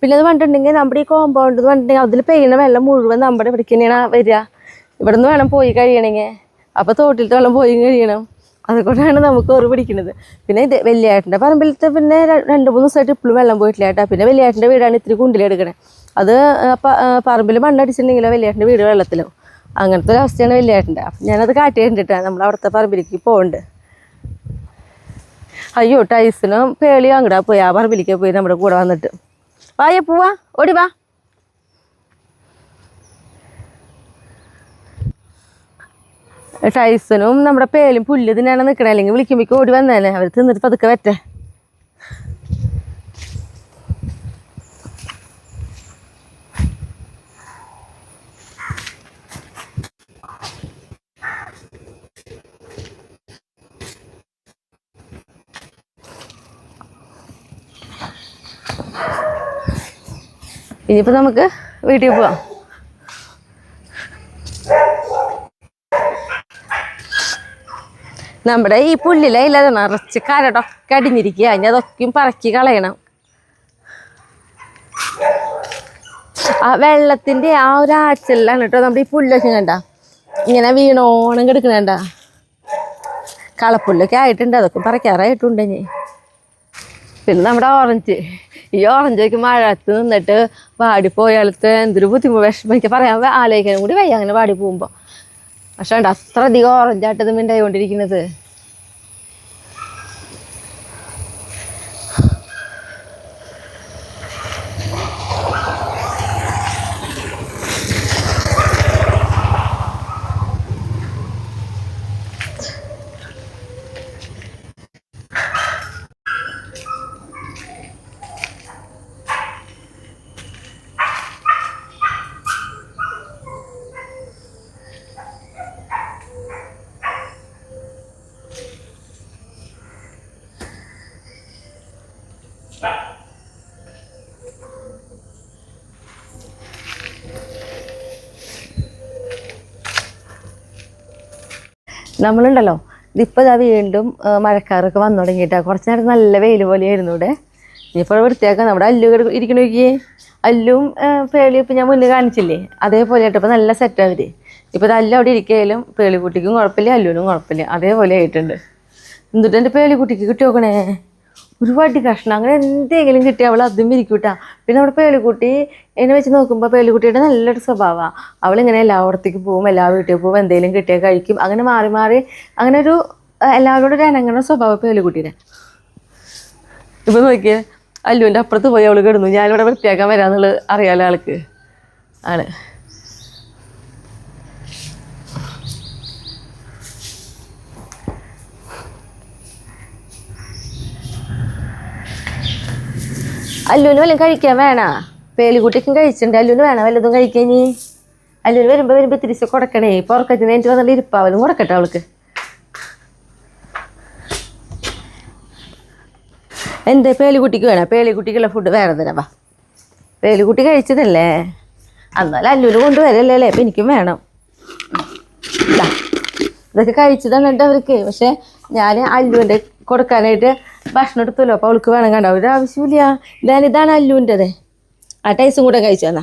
പിന്നെ അത് കണ്ടിട്ടുണ്ടെങ്കിൽ നമ്മുടെ ഈ കോമ്പൗണ്ട് കണ്ടിട്ടുണ്ടെങ്കിൽ അതിൽ പെയ്യുന്ന വെള്ളം മുഴുവൻ നമ്മുടെ ഇവിടേക്ക് തന്നെയാണ് വരിക. ഇവിടെ നിന്ന് വേണം പോയി കഴിയണമെങ്കിൽ അപ്പോൾ തോട്ടിലത്തെ വെള്ളം പോയി കഴിയണം. അതുകൊണ്ടാണ് നമുക്ക് ഓറ് പിടിക്കുന്നത്. പിന്നെ ഇത് വലിയേട്ടൻ്റെ പറമ്പിലത്തെ പിന്നെ 2-3 ദിവസമായിട്ട് ഇപ്പോഴും വെള്ളം പോയിട്ടില്ല കേട്ടോ. പിന്നെ വലിയേട്ടൻ്റെ വീടാണ് ഇത്തിരി കുണ്ടിലെടുക്കണേ. അത് പറമ്പിൽ മണ്ണടിച്ചിട്ടുണ്ടെങ്കിലോ വലിയേട്ടൻ്റെ വീട് വെള്ളത്തിലോ അങ്ങനത്തെ ഒരു അവസ്ഥയാണ് വലിയേട്ടൻ്റെ. അപ്പം ഞാനത് കാട്ടി കണ്ടിട്ടാണ് നമ്മൾ അവിടുത്തെ പറമ്പിലേക്ക് പോകുന്നുണ്ട്. അയ്യോ ടൈസിനും പേളിയും അങ്ങടാ പോയി ആ പറമ്പിലേക്ക് പോയി നമ്മുടെ കൂടെ വന്നിട്ട്. വായ പോവാ ഓടി വാ. ടൈസനും നമ്മുടെ പേലും പുല്ല് തിന്നാണ് നിൽക്കണേ. അല്ലെങ്കിൽ വിളിക്കുമ്പോഴേക്കും ഓടി വന്നേനെ. അവർ തിന്നിട്ട് പതുക്കെ വറ്റേ. ഇനിയിപ്പോൾ നമുക്ക് വീട്ടിൽ പോവാം. നമ്മുടെ ഈ പുല്ലിലയില്ലാതെ നിറച്ച് കരടൊക്കെ അടിഞ്ഞിരിക്കുക. ഇനി അതൊക്കെയും പറക്കി കളയണം. ആ വെള്ളത്തിൻ്റെ ആ ഒരു ആഴ്ചയിലാണ് കേട്ടോ നമ്മുടെ ഈ പുല്ലൊക്കെ കണ്ട ഇങ്ങനെ വീണോണം കിടക്കണണ്ട. കളപ്പുല്ലൊക്കെ ആയിട്ടുണ്ട്. അതൊക്കെ പറിക്കാറായിട്ടുണ്ട്. ഇനി പിന്നെ നമ്മുടെ ഓറഞ്ച്, ഈ ഓറഞ്ചൊക്കെ മഴയത്ത് നിന്നിട്ട് വാടിപ്പോയാലത്തെ എന്തൊരു ബുദ്ധിമുട്ട് വിഷമം എനിക്ക് പറയാൻ ആലോചിക്കാനും കൂടി വയ്യ അങ്ങനെ വാടി പോകുമ്പോൾ. പക്ഷേ ഉണ്ട് അത്ര അധികം ഓറഞ്ചായിട്ടത് മിണ്ടായിക്കൊണ്ടിരിക്കുന്നത്. നമ്മളുണ്ടല്ലോ ഇതിപ്പോൾ ഇതാ വീണ്ടും മഴക്കാറൊക്കെ വന്നു തുടങ്ങിയിട്ടാണ്. കുറച്ച് നേരം നല്ല വെയിൽ പോലെയായിരുന്നു ഇവിടെ. ഇനിയിപ്പോൾ വൃത്തിയാക്കാം. നമ്മുടെ അല്ലു ഇരിക്കണ നോക്കിയേ. അല്ലും പേളിയും ഇപ്പം ഞാൻ മുന്നേ കാണിച്ചില്ലേ അതേപോലെ ആയിട്ട് ഇപ്പോൾ നല്ല സെറ്റ് അവർ. ഇപ്പോൾ ഇത് അല്ല അവിടെ ഇരിക്കുകയാലും പേളിക്കുട്ടിക്കും കുഴപ്പമില്ല അല്ലുവിനും കുഴപ്പമില്ല അതേപോലെ ആയിട്ടുണ്ട്. എന്നിട്ട് എൻ്റെ പേളിക്കുട്ടിക്ക് കിട്ടി നോക്കണേ ഒരു വടി കഷ്ണം അങ്ങനെ എന്തെങ്കിലും കിട്ടിയാൽ അവൾ അതും ഇരിക്കൂട്ടാ. പിന്നെ നമ്മുടെ പേളിക്കുട്ടി എന്നെ വെച്ച് നോക്കുമ്പോൾ പേളിക്കുട്ടിയുടെ നല്ലൊരു സ്വഭാവമാണ്. അവളിങ്ങനെ എല്ലായിടത്തേക്ക് പോവും, എല്ലാ വീട്ടിൽ പോവും, എന്തെങ്കിലും കിട്ടിയാൽ കഴിക്കും. അങ്ങനെ മാറി മാറി അങ്ങനെ ഒരു എല്ലാവരോടും ഒരു ഇണങ്ങുന്ന സ്വഭാവം പേളിക്കുട്ടീനെ. ഇപ്പം നോക്കിയേ അല്ലുവിൻ്റെ അപ്പുറത്ത് പോയി അവൾ കിടന്നു. ഞാനിവിടെ വൃത്തിയാക്കാൻ വരാമെന്നുള്ളത് അറിയാലോ ആൾക്ക് ആണ്. അല്ലുവിന് വല്ലതും കഴിക്കാൻ വേണോ? പേലിക്കുട്ടിക്കും കഴിച്ചിട്ടുണ്ട്. അല്ലുവിന് വേണം വല്ലതും കഴിക്കാൻ. ഇനി അല്ലുവിന് വരുമ്പോൾ തിരിച്ച് കൊടുക്കണേ. ഇപ്പോൾ ഉറക്കത്തിന് എനിക്ക് വന്നിട്ട് ഇരിപ്പാവലും കൊടുക്കട്ടെ അവൾക്ക്. എന്താ പേലിക്കുട്ടിക്ക് വേണം? പേലിക്കുട്ടിക്കുള്ള ഫുഡ് വേറെ തരാം. പേലിക്കുട്ടി കഴിച്ചതല്ലേ, എന്നാലും അല്ലുവിന് കൊണ്ടുവരല്ലേ അല്ലേ. അപ്പം എനിക്കും വേണം. ഇതൊക്കെ കഴിച്ചതാണ് കേട്ടോ അവർക്ക്. പക്ഷെ ഞാൻ അല്ലുവിൻ്റെ കൊടുക്കാനായിട്ട് ഭക്ഷണം എടുത്തല്ലോ. അപ്പോൾ അവൾക്ക് വേണം കണ്ടോ. ഒരു ആവശ്യമില്ല. ഇതാണ് അല്ലുവിൻ്റെത്. ആ ടൈസും കൂടെ കഴിച്ചു തന്നാ.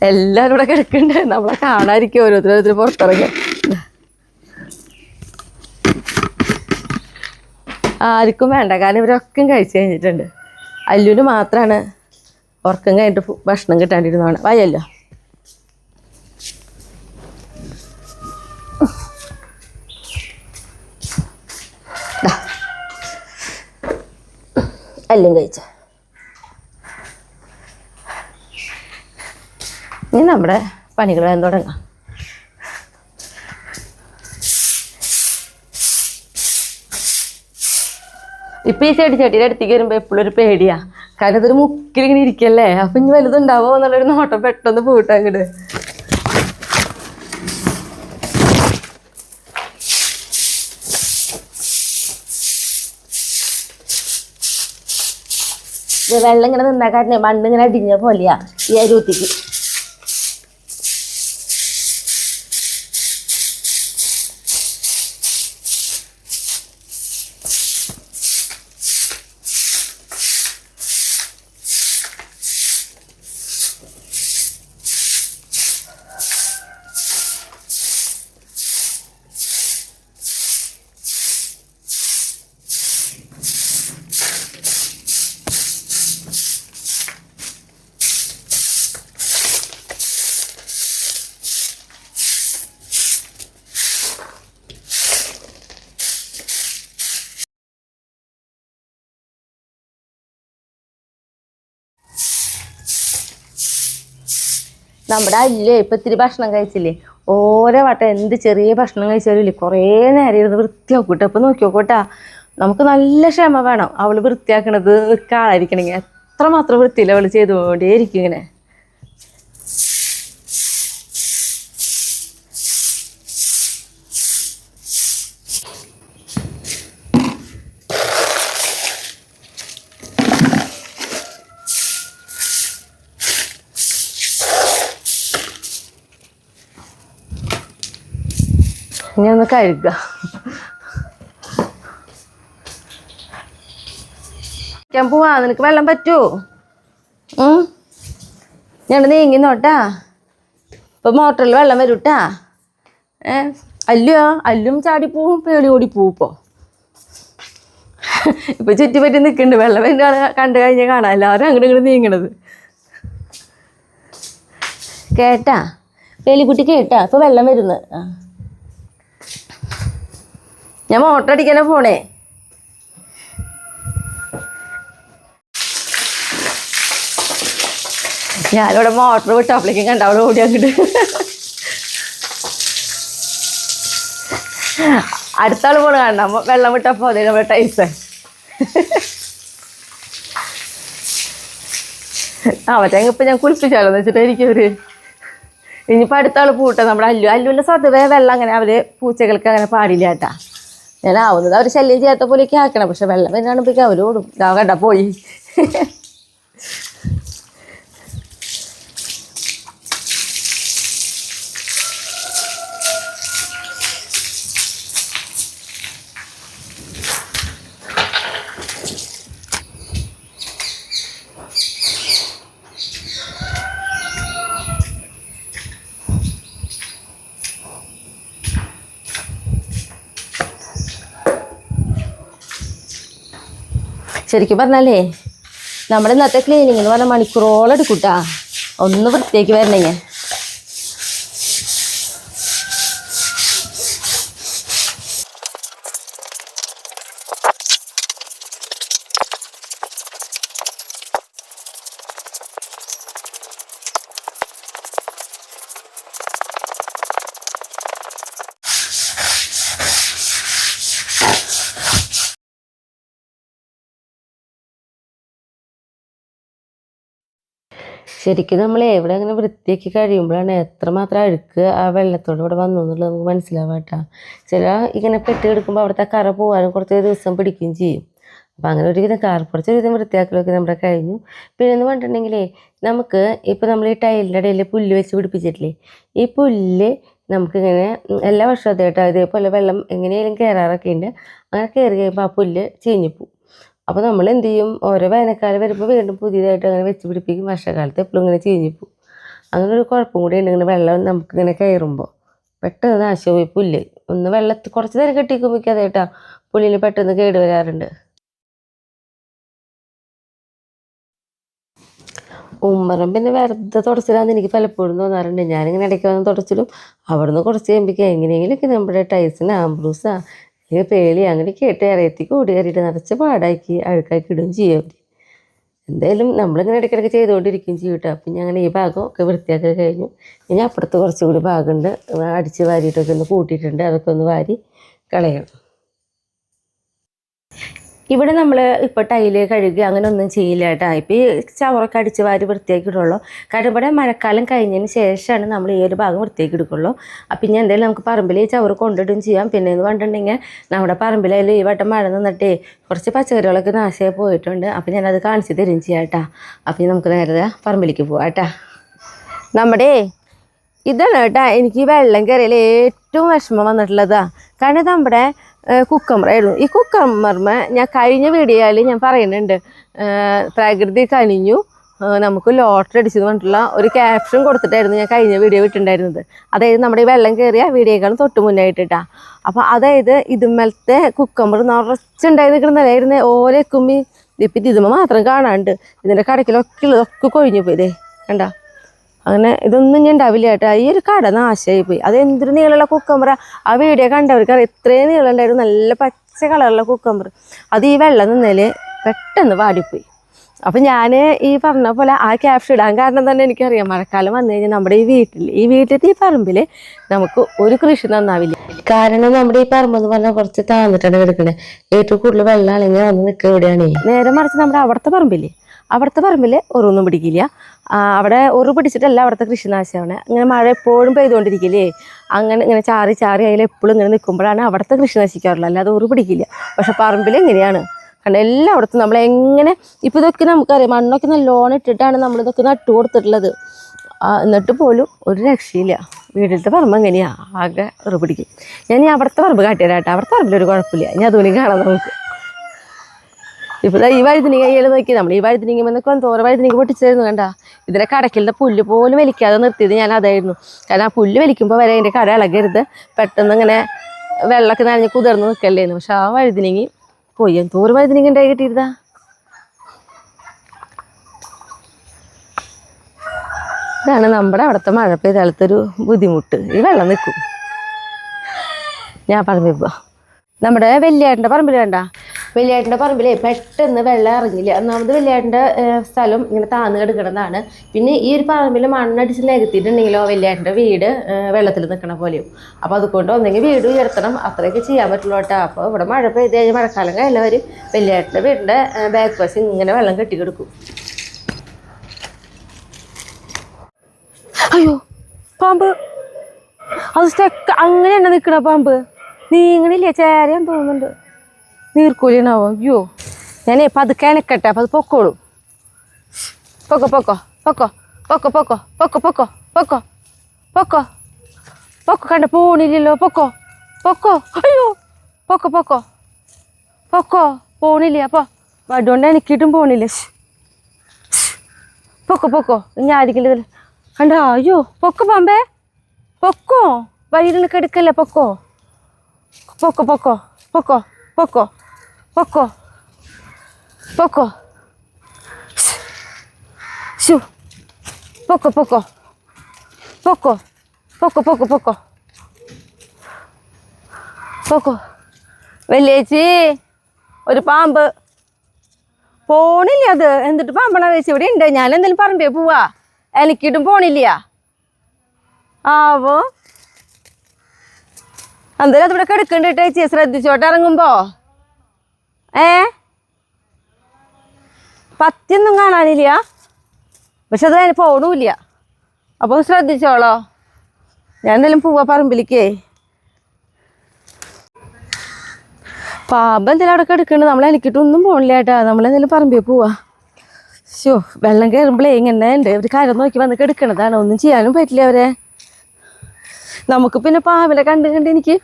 എല്ലാവരും കൂടെ കിടക്കണ്ടേ. നമ്മളെ കാണാതിരിക്കും ഓരോരുത്തർ പുറത്തിറങ്ങി. ആർക്കും വേണ്ട, കാരണം ഇവരൊക്കെ കഴിച്ചു കഴിഞ്ഞിട്ടുണ്ട്. അല്ലുവിന് മാത്രമാണ് ഉറക്കം കഴിഞ്ഞിട്ട് ഭക്ഷണം കിട്ടാണ്ടിരുന്നതാണ്. വയ്യല്ലോ. അല്ലും കഴിച്ച ഇനി നമ്മുടെ പണികൾ വേഗം തുടങ്ങാം. ഇപ്പം ഈ ചെടിയുടെ അടുത്തേക്ക് വരുമ്പോൾ എപ്പോഴും ഒരു പേടിയാ. കാരണം ഇതൊരു മുക്കിലിങ്ങനെ ഇരിക്കല്ലേ. അപ്പം ഇനി വലുതുണ്ടാവോ എന്നുള്ളൊരു നോട്ടം പെട്ടെന്ന് പോയിട്ട് അങ്ങോട്ട്. വെള്ളം ഇങ്ങനെ നിന്നാ കാരണം മണ്ണിങ്ങനെ അടിഞ്ഞ പോലെയാ ഈ അരുത്തിക്ക്. നമ്മുടെ അല്ലേ ഇപ്പം ഇത്തിരി ഭക്ഷണം കഴിച്ചില്ലേ, ഓരോ വട്ടം എന്ത് ചെറിയ ഭക്ഷണം കഴിച്ചാലും ഇല്ലേ കുറേ നേരം ഇരുന്ന് വൃത്തിയാക്കൂട്ടോ. അപ്പം നോക്കി നോക്കോട്ടാ, നമുക്ക് നല്ല ക്ഷമ വേണം അവൾ വൃത്തിയാക്കണത് കാണാതിരിക്കണമെങ്കിൽ. അത്രമാത്രം വൃത്തിയില്ല അവൾ ചെയ്തുകൊണ്ടേയിരിക്കും ഇങ്ങനെ. ഇനി ഒന്ന് കഴുകുക. ക്കാൻ പോവാ, നിനക്ക് വെള്ളം പറ്റുമോ? ഞാൻ നീങ്ങിന്നോട്ടാ, ഇപ്പം മോട്ടറിൽ വെള്ളം വരൂട്ടാ. അല്ലും ചാടിപ്പോവും, പേളി ഓടിപ്പോവും. ഇപ്പം ചുറ്റിപ്പറ്റി നിൽക്കുന്നുണ്ട്, വെള്ളം വരുന്ന കണ്ടു കഴിഞ്ഞാൽ കാണാം എല്ലാവരും അങ്ങോട്ട് ഇങ്ങോട്ട് നീങ്ങണത്. കേട്ടാ പേലിക്കുട്ടി, കേട്ടാ ഇപ്പം വെള്ളം വരുന്നത്. ഞാൻ മോട്ടർ അടിക്കാനാ പോണേ. ഞാനിവിടെ മോട്ടർ വിട്ടപ്പോഴേക്കും കണ്ട അവിടെ ഓടി അങ്ങോട്ട്. അടുത്ത ആൾ പോണ കാണാം, വെള്ളം വിട്ടപ്പോൾ അതെ നമ്മുടെ ടൈസ്. മറ്റേ ഇപ്പം ഞാൻ കുളിപ്പിച്ചാലോന്ന് വെച്ചിട്ടായിരിക്കും ഒരു. ഇനിയിപ്പോൾ അടുത്ത ആൾ പൂട്ടെ നമ്മുടെ അല്ലുവിൻ്റെ സ്വതവേ വെള്ളം അങ്ങനെ അവർ പൂച്ചകൾക്ക് അങ്ങനെ പാടില്ല കേട്ടാ. ഞാൻ ആവുന്നത് അവർ ശല്യം ചെയ്യാത്ത പോലെയൊക്കെ ആക്കണം, പക്ഷെ വെള്ളം വരുന്നതാണിപ്പോഴേക്കും അവരോടും കണ്ട പോയി. ശരിക്കും പറഞ്ഞാലേ നമ്മുടെ ഇന്നത്തെ ക്ലീനിങ് എന്ന് പറഞ്ഞാൽ മണിക്കൂറോളം എടുക്കൂട്ടാ ഒന്ന് വൃത്തിയാക്കി വരണമെങ്കിൽ. ശരിക്കും നമ്മൾ എവിടെ അങ്ങനെ വൃത്തിയാക്കി കഴിയുമ്പോഴാണ് എത്രമാത്രം അഴുക്ക് ആ വെള്ളത്തോടെ ഇവിടെ വന്നു എന്നുള്ളത് നമുക്ക് മനസ്സിലാവാട്ടാ. ചില ഇങ്ങനെ പെട്ടി എടുക്കുമ്പോൾ അവിടുത്തെ കറ പോകാനും കുറച്ച് ദിവസം പിടിക്കുകയും ചെയ്യും. അപ്പം അങ്ങനെ ഒരുവിധം കുറച്ചൊരുവിധം വൃത്തിയാക്കലൊക്കെ നമ്മുടെ കഴിഞ്ഞു. പിന്നെ എന്ന് പറഞ്ഞിട്ടുണ്ടെങ്കിലേ നമുക്ക് ഇപ്പോൾ നമ്മൾ ഈ ടൈലിൻ്റെ ഇടയിൽ പുല്ല് വെച്ച് പിടിപ്പിച്ചിട്ടില്ലേ, ഈ പുല്ല് നമുക്കിങ്ങനെ എല്ലാ വർഷവും അതേട്ടോ ഇതേപോലെ വെള്ളം എങ്ങനെയായാലും കയറാറൊക്കെ ഉണ്ട്. അങ്ങനെ കയറി കഴിയുമ്പോൾ ആ പുല്ല് ചീഞ്ഞു പോവും. അപ്പോൾ നമ്മൾ എന്ത് ചെയ്യും, ഓരോ വേനൽക്കാലം വരുമ്പോൾ വീണ്ടും പുതിയതായിട്ട് അങ്ങനെ വെച്ച് പിടിപ്പിക്കും. വർഷക്കാലത്ത് എപ്പോഴും ഇങ്ങനെ ചീഞ്ഞു പോവും. അങ്ങനെ ഒരു കുഴപ്പം കൂടി ഉണ്ട്. ഇങ്ങനെ വെള്ളം നമുക്കിങ്ങനെ കയറുമ്പോൾ പെട്ടെന്ന് നാശമായി പുല്ല്. ഒന്ന് വെള്ളത്തിൽ കുറച്ച് നേരം കെട്ടിക്കുമ്പോഴേക്കും അതേട്ടാ പുല്ലിന് പെട്ടെന്ന് കേട് വരാറുണ്ട്. ഉമ്മറം പിന്നെ വെറുതെ തുടച്ചിലാന്ന് എനിക്ക് പലപ്പോഴും തോന്നാറുണ്ട്. ഞാനിങ്ങനെ ഇടയ്ക്ക് വന്ന് തുടച്ചിലും അവിടെ നിന്ന് കുറച്ച് കഴിയുമ്പോഴേക്കും എങ്ങനെയെങ്കിലുമൊക്കെ നമ്മുടെ ടൈസിന് ആംബ്രൂസാ അല്ലെങ്കിൽ പേളി അങ്ങനെയൊക്കെ ആയിട്ട് ഇറയത്തി കൂടി കയറിയിട്ട് നിറച്ച് പാടാക്കി അഴുക്കാക്കി ഇടുകയും ചെയ്യും അവർ. എന്തായാലും നമ്മളിങ്ങനെ ഇടയ്ക്കിടയ്ക്ക് ചെയ്തുകൊണ്ടിരിക്കുകയും ചെയ്യും കേട്ടോ. പിന്നെ അങ്ങനെ ഈ ഭാഗം ഒക്കെ വൃത്തിയാക്കി കഴിഞ്ഞു. ഇനി അപ്പുറത്ത് കുറച്ചുകൂടി ഭാഗമുണ്ട്, അടിച്ച് വാരിയിട്ടൊക്കെ ഒന്ന് കൂട്ടിയിട്ടുണ്ട്, അതൊക്കെ ഒന്ന് വാരി കളയണം. ഇവിടെ നമ്മൾ ഇപ്പോൾ ടൈല് കഴുകി അങ്ങനെ ഒന്നും ചെയ്യില്ല കേട്ടോ. ഇപ്പോൾ ഈ ചവറൊക്കെ അടിച്ച് വാരി വൃത്തിയാക്കിയിട്ടുള്ളൂ. കാരണം ഇവിടെ മഴക്കാലം കഴിഞ്ഞതിന് ശേഷമാണ് നമ്മൾ ഈ ഒരു ഭാഗം വൃത്തിയാക്കി എടുക്കുള്ളൂ. അപ്പം ഇനി എന്തെങ്കിലും നമുക്ക് പറമ്പിൽ ഈ ചവറ് കൊണ്ടിടുകയും ചെയ്യാം. പിന്നെ എന്ന് പറഞ്ഞിട്ടുണ്ടെങ്കിൽ നമ്മുടെ പറമ്പിലായാലും ഈ വട്ടം മഴ നിന്നിട്ടേ കുറച്ച് പച്ചക്കറികളൊക്കെ നാശമായി പോയിട്ടുണ്ട്. അപ്പം ഞാനത് കാണിച്ച് തരും ചെയ്യാം കേട്ടോ. അപ്പം നമുക്ക് നേരെ പറമ്പിലേക്ക് പോവാം കേട്ടോ. നമ്മുടെ ഇതാണ് കേട്ടോ എനിക്ക് ഈ വെള്ളം കയറിയാൽ ഏറ്റവും വിഷമം വന്നിട്ടുള്ളതാണ്. കാരണം നമ്മുടെ കുക്കമ്പറായിരുന്നു. ഈ കുക്കമ്പർമ ഞാൻ കഴിഞ്ഞ വീഡിയോയിൽ ഞാൻ പറയുന്നുണ്ട്, പ്രകൃതി കനിഞ്ഞു നമുക്ക് ലോട്ടറി അടിച്ചെന്ന് പറഞ്ഞിട്ടുള്ള ഒരു ക്യാപ്ഷൻ കൊടുത്തിട്ടായിരുന്നു ഞാൻ കഴിഞ്ഞ വീഡിയോ വിട്ടിട്ടുണ്ടായിരുന്നത്. അതായത് നമ്മുടെ ഈ വെള്ളം കയറിയ വീഡിയോക്കാളും തൊട്ട് മുന്നായിട്ടാ. അപ്പോൾ അതായത് ഇതുമേലത്തെ കുക്കമ്പർ നിറച്ചുണ്ടായി നിൽക്കുന്ന നിലയായിരുന്നേ. ഓരോ കുമ്പി ഇപ്പം ഇതുമ്മ മാത്രം കാണാണ്ട് ഇതിൻ്റെ കടക്കിലൊക്കെ ഉള്ളതൊക്കെ കൊഴിഞ്ഞു പോയി. ഇതേ കണ്ട, അങ്ങനെ ഇതൊന്നും ഞാൻ ഉണ്ടാവില്ല കേട്ടോ. ഈ ഒരു കട നാശമായി പോയി. അത് എന്തൊരു നീളമുള്ള കുക്കമ്പറ. ആ വീഡിയോ കണ്ടവർക്ക് ഇത്രയും നീളം ഉണ്ടായിരുന്നു, നല്ല പച്ച കളറുള്ള കുക്കമ്പർ. അത് ഈ വെള്ളം നിന്നേൽ പെട്ടെന്ന് വാടിപ്പോയി. അപ്പം ഞാൻ ഈ പറഞ്ഞ പോലെ ആ ക്യാപ്ഷൻ ഇടാൻ കാരണം തന്നെ എനിക്കറിയാം, മഴക്കാലം വന്നു കഴിഞ്ഞാൽ നമ്മുടെ ഈ വീട്ടിലത്തെ ഈ പറമ്പിൽ നമുക്ക് ഒരു കൃഷി നന്നാവില്ല. കാരണം നമ്മുടെ ഈ പറമ്പെന്ന് പറഞ്ഞാൽ കുറച്ച് താന്നിട്ടാണ് കിടക്കണേ. ഏറ്റവും കൂടുതൽ വെള്ളം അല്ലെങ്കിൽ വന്ന് നിൽക്കുക എവിടെയാണ്. നേരെ മറിച്ച് നമ്മുടെ അവിടുത്തെ പറമ്പിൽ ഒരൊന്നും പിടിക്കില്ല. അവിടെ ഒരു പിടിച്ചിട്ടല്ല അവിടുത്തെ കൃഷിനാശമാണ്. ഇങ്ങനെ മഴ എപ്പോഴും പെയ്തുകൊണ്ടിരിക്കില്ലേ, അങ്ങനെ ഇങ്ങനെ ചാറി ചാറി അതിൽ എപ്പോഴും ഇങ്ങനെ നിൽക്കുമ്പോഴാണ് അവിടുത്തെ കൃഷി നശിക്കാറുള്ളത്, അല്ലാതെ ഒരു പിടിക്കില്ല. പക്ഷെ പറമ്പിൽ എങ്ങനെയാണ് കാരണം എല്ലായിടത്തും നമ്മളെങ്ങനെ ഇപ്പോൾ ഇതൊക്കെ നമുക്കറിയാം, മണ്ണൊക്കെ നല്ലോണം ഇട്ടിട്ടാണ് നമ്മളിതൊക്കെ നട്ടു കൊടുത്തിട്ടുള്ളത്. എന്നിട്ട് പോലും ഒരു രക്ഷയില്ല. വീട്ടിലത്തെ പറമ്പ് എങ്ങനെയാണ് ആകെ ഒരു പിടിക്കും. ഞാൻ ഈ അവിടുത്തെ പറമ്പ് കാട്ടിയതാട്ടെ, അവിടുത്തെ പറമ്പിലൊരു കുഴപ്പമില്ല. ഞാൻ അതുകൊണ്ട് കാണാം നമുക്ക്. ഇപ്പോൾ ഈ വഴുതിനിങ്ങ കയ്യിൽ നോക്കി, നമ്മൾ ഈ വഴുതിനിങ്ങമെന്നൊക്കെ എന്തോരം വഴുതിനിങ്ങ പൊട്ടിച്ചായിരുന്നു കണ്ട. ഇതിനെ കടക്കിലത്തെ പുല്ല് പോലും വലിക്കാതെ നിർത്തിയത് ഞാൻ അതായിരുന്നു. കാരണം ആ പുല്ല് വലിക്കുമ്പോൾ വരെ അതിൻ്റെ കട ഇളകരുത്, പെട്ടെന്ന് ഇങ്ങനെ വെള്ളമൊക്കെ നനഞ്ഞ് കുതിർന്ന് നിൽക്കല്ലേന്ന്. പക്ഷെ ആ വഴുതിനിങ്ങി പോയി. എന്തോരം വഴുതിനിങ്ങ ഉണ്ടായി കിട്ടിയിരുതാ. ഇതാണ് നമ്മുടെ അവിടുത്തെ മഴ പെയ്താലത്തൊരു ബുദ്ധിമുട്ട്, ഈ വെള്ളം നിൽക്കും. ഞാൻ പറമ്പിപ്പോൾ നമ്മുടെ വെള്ളിയാട്ടിൻ്റെ പറമ്പിൽ വേണ്ട, വെള്ളിയാട്ടിൻ്റെ പറമ്പിൽ പെട്ടെന്ന് വെള്ളം ഇറങ്ങില്ല. ഒന്നാമത് വെള്ളിയാട്ടിൻ്റെ സ്ഥലം ഇങ്ങനെ താന്ന് കിടക്കുന്നതാണ്. പിന്നെ ഈ ഒരു പറമ്പിൽ മണ്ണടിച്ച് നികത്തിയിട്ടുണ്ടെങ്കിലോ വെള്ളിയാട്ടിൻ്റെ വീട് വെള്ളത്തിൽ നിൽക്കണ പോലെയും. അപ്പോൾ അതുകൊണ്ട് ഒന്നെങ്കിൽ വീട് ഉയർത്തണം, അത്രയൊക്കെ ചെയ്യാൻ പറ്റുള്ളൂ കേട്ടോ. അപ്പോൾ ഇവിടെ മഴ പെയ്ത് കഴിഞ്ഞാൽ മഴക്കാലം കഴിഞ്ഞവർ വെള്ളിയാട്ടിൻ്റെ വീടിൻ്റെ ബാക്ക് വശം ഇങ്ങനെ വെള്ളം കെട്ടിക്കിടക്കും. അയ്യോ പാമ്പ്, അത് സ്റ്റെക്ക് അങ്ങനെ തന്നെ നിൽക്കണ പാമ്പ്, നീങ്ങണില്ലേ, ചേരയാൻ തോന്നുന്നുണ്ട്. നീർക്കൂലിയാണാവോ? അയ്യോ ഞാനേ പതുക്കെ നിൽക്കട്ടെ, അപ്പം അത് പൊക്കോളൂ. പൊക്കോ പൊക്കോ പൊക്കോ പൊക്കോ പൊക്കോ പൊക്കോ പൊക്കോ പൊക്കോ പൊക്കോ പൊക്കോ, കണ്ട പോണില്ലല്ലോ, പൊക്കോ പൊക്കോ. അയ്യോ പൊക്കോ പൊക്കോ പൊക്കോ, പോണില്ല. അപ്പോൾ വടുകൊണ്ട് എനിക്കിട്ടും പോണില്ല. പൊക്കോ പൊക്കോ, ഞാൻ ആയിരിക്കില്ല ഇതിൽ കണ്ട. അയ്യോ പൊക്കോ പാമ്പേ, പൊക്കോ, വഴിയിലൊക്കെ എടുക്കല്ലേ, പൊക്കോ പൊക്കോ പൊക്കോ പൊക്കോ പൊക്കോ പൊക്കോ പൊക്കോ ശു പൊക്കോ പൊക്കോ പൊക്കോ പൊക്കോ പൊക്കോ പൊക്കോ പൊക്കോ. വെല്ലേച്ചി ഒരു പാമ്പ് പോണില്ല. അത് എന്നിട്ട് പാമ്പണ വെച്ച് ഇവിടെ ഉണ്ട്. ഞാൻ എന്തെങ്കിലും പറമ്പേ പോവാ, എനിക്കിട്ടും പോണില്ല. ആവോ എന്തായാലും അതിവിടെ കിടക്കണ്ടിട്ട് ചേച്ചി ശ്രദ്ധിച്ചോട്ട് ഇറങ്ങുമ്പോ. പത്തിയൊന്നും കാണാനില്ല, പക്ഷെ അത് പോണൂല്ല. അപ്പോൾ ശ്രദ്ധിച്ചോളോ. ഞാൻ എന്തെങ്കിലും പോവാ പറമ്പിലേക്കേ. പാമ്പ് എന്തെങ്കിലും അവിടെ കിടക്കുന്നുണ്ട്, നമ്മൾ എനിക്കിട്ടൊന്നും പോണില്ല കേട്ടാ. നമ്മളെന്തെങ്കിലും പറമ്പിൽ പോവാ. ശോ, വെള്ളം കയറുമ്പോഴേ ഇങ്ങനെ ഉണ്ട്, ഒരു കാര്യം നോക്കി വന്ന് കിടക്കണതാണ്, ഒന്നും ചെയ്യാനും പറ്റില്ല അവരെ. നമുക്ക് പിന്നെ പാമ്പിനെ കണ്ട് എനിക്ക്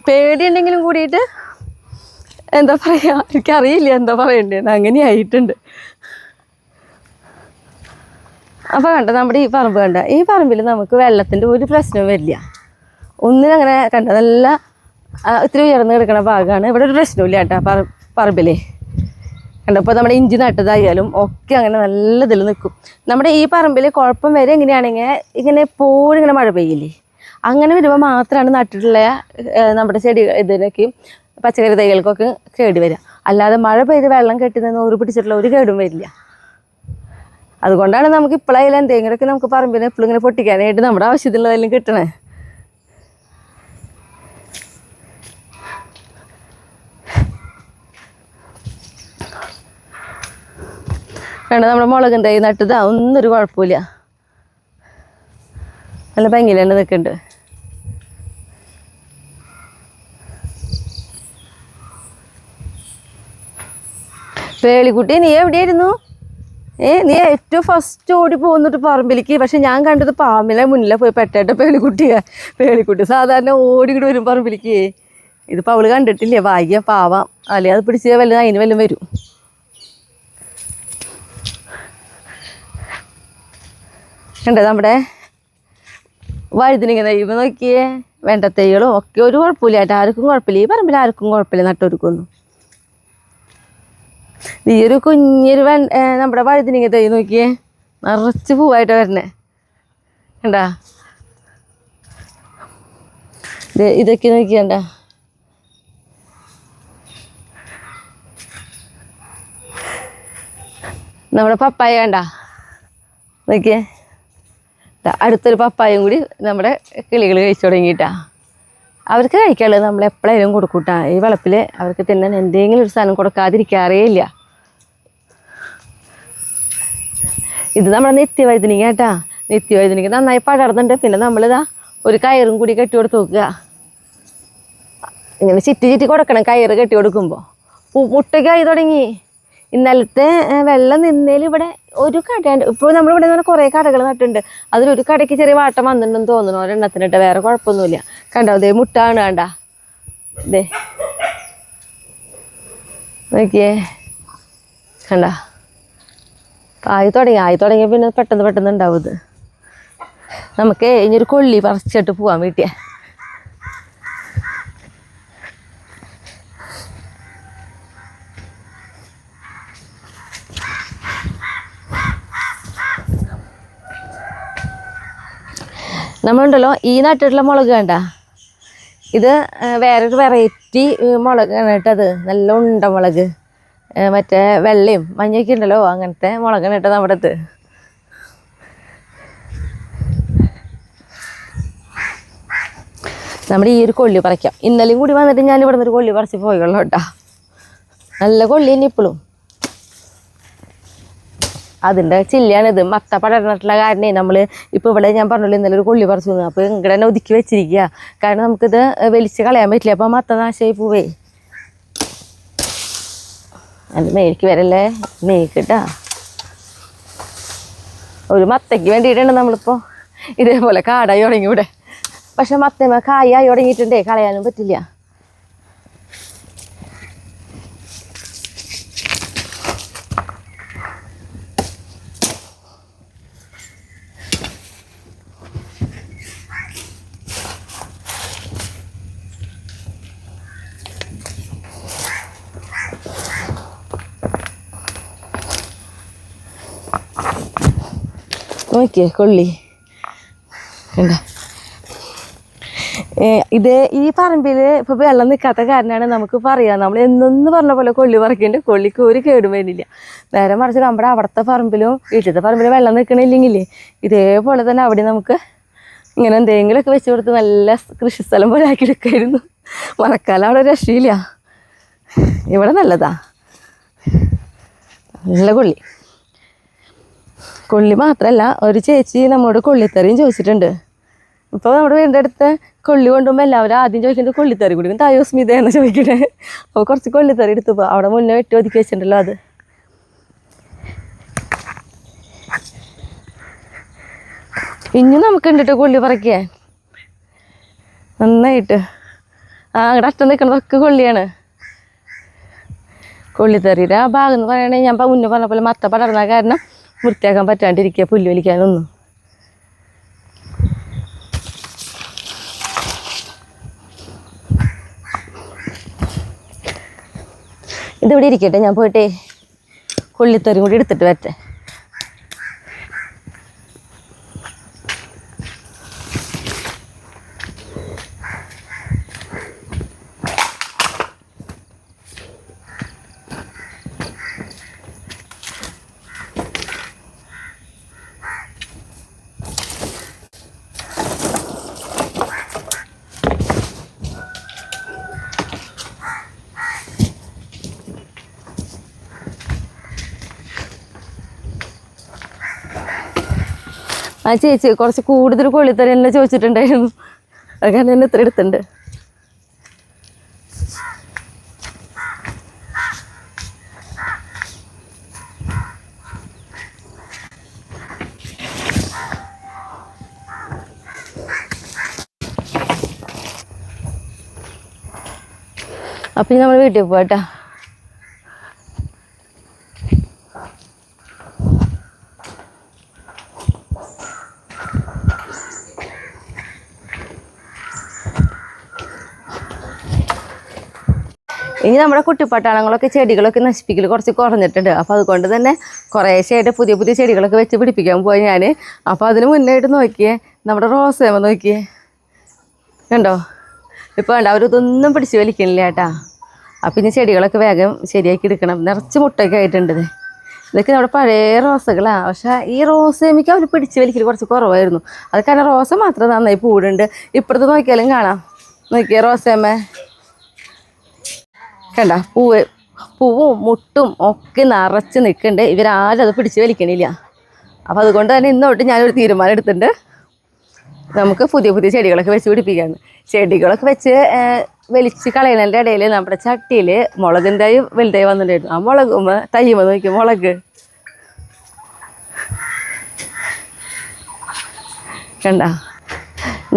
പേടിയുണ്ടെങ്കിലും കൂടിയിട്ട് എന്താ പറയുക, എനിക്കറിയില്ല എന്താ പറയണ്ടേന്ന്, അങ്ങനെയായിട്ടുണ്ട്. അപ്പോൾ കണ്ട നമ്മുടെ ഈ പറമ്പ് കണ്ട, ഈ പറമ്പിൽ നമുക്ക് വെള്ളത്തിൻ്റെ ഒരു പ്രശ്നവും വരില്ല. ഒന്നിനങ്ങനെ കണ്ട നല്ല ഇത്തിരി ഉയർന്ന് കിടക്കുന്ന ഭാഗമാണ്. ഇവിടെ ഒരു പ്രശ്നമില്ല കേട്ടോ പറമ്പിലേ. കണ്ടപ്പോൾ നമ്മുടെ ഇഞ്ചി നട്ടതായാലും ഒക്കെ അങ്ങനെ നല്ല ഇതിൽ നിൽക്കും. നമ്മുടെ ഈ പറമ്പിൽ കുഴപ്പം വരെ എങ്ങനെയാണെങ്കിൽ ഇങ്ങനെ എപ്പോഴും ഇങ്ങനെ മഴ പെയ്യില്ലേ, അങ്ങനെ വരുമ്പോൾ മാത്രമാണ് നട്ടിട്ടുള്ള നമ്മുടെ ചെടി ഇതിനൊക്കെ പച്ചക്കറി തൈകൾക്കൊക്കെ കേട് വരിക. അല്ലാതെ മഴ പെയ്ത് വെള്ളം കെട്ടി നിന്ന് ഒരു പിടിച്ചിട്ടുള്ള ഒരു കേടും വരില്ല. അതുകൊണ്ടാണ് നമുക്ക് ഇപ്പോഴായാലും എന്തെങ്കിലുമൊക്കെ നമുക്ക് പറമ്പിന് എപ്പോഴും ഇങ്ങനെ പൊട്ടിക്കാനായിട്ട് നമ്മുടെ ആവശ്യത്തിനുള്ളതെല്ലാം കിട്ടണേ. കണ്ട നമ്മുടെ മുളകും തൈ നട്ടതാ, ഒന്നൊരു കുഴപ്പമില്ല, നല്ല ഭംഗിയിൽ തന്നെ നിൽക്കുന്നുണ്ട്. പേളിക്കുട്ടി നീ എവിടെയായിരുന്നു? നീ ഏറ്റവും ഫസ്റ്റ് ഓടി പോകുന്നിട്ട് പറമ്പിലേക്ക്. പക്ഷെ ഞാൻ കണ്ടത് പാമ്പിനെ മുന്നിലെ പോയി പെട്ടേട്ട പേളിക്കുട്ടി സാധാരണ ഓടിക്കിട്ട് വരും പറമ്പിലേക്ക്. ഇതിപ്പോൾ അവള് കണ്ടിട്ടില്ലേ, ഭാഗ്യം, പാവാം. അല്ലെങ്കിൽ അത് പിടിച്ച് വല്ലതും അതിന് വല്ലതും വരും. കണ്ടേ നമ്മുടെ വഴുതിനിങ്ങനെ തൈ നോക്കിയേ, വെണ്ട തൈകളും ഒക്കെ ഒരു കുഴപ്പമില്ല കേട്ടോ, ആർക്കും കുഴപ്പമില്ല. ഈ പറമ്പിൽ ആർക്കും കുഴപ്പമില്ല നട്ടൊരുക്കൊന്നും. ഈ ഒരു കുഞ്ഞൊരു നമ്മുടെ വഴുതിനിങ്ങ തൈ നോക്കിയേ, നിറച്ച് പൂവായിട്ട് വരണേ കണ്ടാ. ഇതൊക്കെ നോക്കിയണ്ട, നമ്മുടെ പപ്പായ കണ്ട നോക്കിയേ, അടുത്തൊരു പപ്പായും കൂടി നമ്മുടെ കിളികൾ കഴിച്ചു തുടങ്ങിയിട്ടാ. അവർക്ക് കഴിക്കാനുള്ളത് നമ്മൾ എപ്പോഴായാലും കൊടുക്കൂട്ടാ. ഈ വളപ്പിൽ അവർക്ക് തിന്നാൻ എന്തെങ്കിലും ഒരു സാധനം കൊടുക്കാതിരിക്കാറേ ഇല്ല. ഇത് നമ്മുടെ നിത്യവൈദ്യനിക കേട്ടാ. നിത്യവൈദ്യനിക നന്നായി പടർന്നുണ്ട്. പിന്നെ നമ്മളിതാ ഒരു കയറും കൂടി കെട്ടി കൊടുത്ത് നോക്കുക. ഇങ്ങനെ ചുറ്റി കൊടുക്കണം കയറ് കെട്ടി കൊടുക്കുമ്പോൾ. മുട്ടയ്ക്കായി തുടങ്ങി. ഇന്നലത്തെ വെള്ളം നിന്നേൽ ഇവിടെ ഒരു കടയുണ്ട്. ഇപ്പോൾ നമ്മളിവിടെ നിന്ന് കുറേ കടകൾ നട്ടുണ്ട്. അതിലൊരു കടയ്ക്ക് ചെറിയ വാട്ടം വന്നിട്ടുണ്ടെന്ന് തോന്നുന്നു. ഒരെണ്ണത്തിനിട്ട് വേറെ കുഴപ്പമൊന്നുമില്ല. കണ്ടോ ദേ മുട്ടാണ് കണ്ട ദേ നോക്കിയേ കണ്ട. ആയി തുടങ്ങിയ പിന്നെ പെട്ടെന്ന് ഉണ്ടാവും ഇത്. നമുക്ക് ഇനിയൊരു കൊള്ളി പറിച്ചിട്ട് പോവാൻ വീട്ടിൽ. നമ്മളുണ്ടല്ലോ ഈ നട്ടിട്ടുള്ള മുളക് കണ്ട, ഇത് വേറൊരു വെറൈറ്റി മുളകാണ് കേട്ടത്. നല്ല ഉണ്ട മുളക്, മറ്റേ വെള്ളയും മഞ്ഞയൊക്കെ ഉണ്ടല്ലോ, അങ്ങനത്തെ മുളകാണ് കേട്ടോ നമ്മുടെ ഇത്. നമ്മുടെ ഈ ഒരു കൊള്ളി പറിക്കാം. ഇന്നലെയും കൂടി വന്നിട്ട് ഞാൻ ഇവിടെ നിന്നൊരു കൊള്ളി പറിച്ച് പോയുള്ളൂ കേട്ടോ. നല്ല കൊള്ളി തന്നെ ഇപ്പോഴും. അതിൻ്റെ ചില്ലിയാണിത്. മത്ത പടർന്നിട്ടുള്ള കാരണേ നമ്മൾ ഇപ്പോൾ ഇവിടെ ഞാൻ പറഞ്ഞല്ലോ ഇന്നലെ ഒരു കൊള്ളി പറിച്ചു തന്നു. അപ്പോൾ ഇങ്ങടെ തന്നെ ഒതുക്കി വെച്ചിരിക്കുക. കാരണം നമുക്കിത് വലിച്ച് കളയാൻ പറ്റില്ല. അപ്പോൾ മത്ത നാശമായി പോവേ. അത് മേലേക്ക് വരല്ലേ, മേക്കിട്ടാ. ഒരു മത്തയ്ക്ക് വേണ്ടിയിട്ടാണ് നമ്മളിപ്പോൾ ഇതേപോലെ കാടായി തുടങ്ങി ഇവിടെ. പക്ഷെ മത്തമ്മ കായായി തുടങ്ങിയിട്ടുണ്ടേ, കളയാനും പറ്റില്ല. നോക്കിയേ കൊള്ളി കണ്ട. ഇത് ഈ പറമ്പിൽ ഇപ്പോൾ വെള്ളം നിൽക്കാത്ത കാരണമാണ് നമുക്ക് പറയാം. നമ്മൾ എന്നൊന്ന് പറഞ്ഞ പോലെ കൊള്ളി പറിക്കേണ്ട, കൊള്ളിക്ക് ഒരു കേടും വരുന്നില്ല. നേരെ മറിച്ച് നമ്മുടെ അവിടുത്തെ പറമ്പിലും വീട്ടിലത്തെ പറമ്പിലും വെള്ളം നിൽക്കണില്ലെങ്കിലേ ഇതേപോലെ തന്നെ അവിടെ നമുക്ക് ഇങ്ങനെ എന്തെങ്കിലുമൊക്കെ വെച്ച് കൊടുത്ത് നല്ല കൃഷിസ്ഥലം പോലെ ആക്കി എടുക്കായിരുന്നു. മഴക്കാലം അവിടെ രക്ഷയില്ല. ഇവിടെ നല്ലതാ, നല്ല കൊള്ളി മാത്രമല്ല, ഒരു ചേച്ചി നമ്മളോട് കൊള്ളിത്തറിയും ചോദിച്ചിട്ടുണ്ട്. ഇപ്പോൾ നമ്മുടെ വീടിൻ്റെ അടുത്ത് കൊള്ളി കൊണ്ടുപോകുമ്പോൾ എല്ലാവരും ആദ്യം ചോദിക്കുന്നത് കൊള്ളിത്തറി കുടിക്കും തായോ സ്മിത എന്ന് ചോദിക്കണേ. അപ്പോൾ കുറച്ച് കൊള്ളിത്തറി എടുത്തു പോകും. അവിടെ മുന്നേ വെട്ടി ഒതുക്കി വെച്ചിട്ടുണ്ടല്ലോ അത്. ഇനി നമുക്കുണ്ട് കേട്ടോ കൊള്ളി പറിക്കാൻ നന്നായിട്ട്. അങ്ങോട്ട് അറ്റം നിൽക്കണതൊക്കെ കൊള്ളിയാണ്. കൊള്ളിത്തറിയുടെ ആ ഭാഗം എന്ന് പറയുകയാണെങ്കിൽ ഞാൻ മുന്നേ പറഞ്ഞ പോലെ മത്ത പടർന്ന കാരണം വൃത്തിയാക്കാൻ പറ്റാണ്ടിരിക്കുക, പുല്ല് വലിക്കാനൊന്നും. ഇതിവിടെ ഇരിക്കട്ടെ, ഞാൻ പോയിട്ടേ കൊള്ളിത്തറി കൂടി എടുത്തിട്ട് വരട്ടെ. ആ ചേച്ചി കുറച്ച് കൂടുതൽ കൊള്ളിത്തറി എന്നെ ചോദിച്ചിട്ടുണ്ടായിരുന്നു. അത് കാരണം എന്നെ ഇത്ര എടുത്തിട്ടുണ്ട്. അപ്പം നമ്മൾ വീട്ടിൽ പോവാട്ടാ. ഇനി നമ്മുടെ കുട്ടിപ്പട്ടാളങ്ങളൊക്കെ ചെടികളൊക്കെ നശിപ്പിക്കൽ കുറച്ച് കുറഞ്ഞിട്ടുണ്ട്. അപ്പോൾ അതുകൊണ്ട് തന്നെ കുറേശ്ശെയായിട്ട് പുതിയ പുതിയ ചെടികളൊക്കെ വെച്ച് പിടിപ്പിക്കാൻ പോയി ഞാൻ. അപ്പോൾ അതിന് മുന്നായിട്ട് നോക്കിയേ നമ്മുടെ റോസേമ നോക്കിയേ കണ്ടോ. ഇപ്പോൾ വേണ്ട അവരിതൊന്നും പിടിച്ച് വലിക്കണില്ല കേട്ടാ. അപ്പം ഇനി ചെടികളൊക്കെ വേഗം ശരിയാക്കി എടുക്കണം. നിറച്ച് മുട്ടയൊക്കെ ആയിട്ടുണ്ട്. ഇതൊക്കെ നമ്മുടെ പഴയ റോസകളാണ്. പക്ഷെ ഈ റോസ് എനിക്ക് അവർ പിടിച്ച് വലിക്കൽ കുറച്ച് കുറവായിരുന്നു. അത് കാരണം റോസ മാത്രം നന്നായി പൂടുണ്ട്. ഇപ്പുറത്ത് നോക്കിയാലും കാണാം. നോക്കിയ റോസമ്മേ കണ്ട പൂവും മുട്ടും ഒക്കെ നിറച്ച് നിൽക്കുന്നുണ്ട്. ഇവരാരും അത് പിടിച്ച് വലിക്കണില്ല. അപ്പോൾ അതുകൊണ്ട് തന്നെ ഇന്ന് തൊട്ട് ഞാനൊരു തീരുമാനം എടുത്തിട്ടുണ്ട്. നമുക്ക് പുതിയ പുതിയ ചെടികളൊക്കെ വെച്ച് പിടിപ്പിക്കാമെന്ന്. ചെടികളൊക്കെ വെച്ച് വലിച്ച് കളയുന്നതിൻ്റെ ഇടയിൽ നമ്മുടെ ചട്ടിയിൽ മുളകിൻ്റെ വലുതായി വന്നിട്ടുണ്ടായിരുന്നു. ആ മുളക് തയ്യുമ്പോൾ നോക്കിയ മുളക് കണ്ട.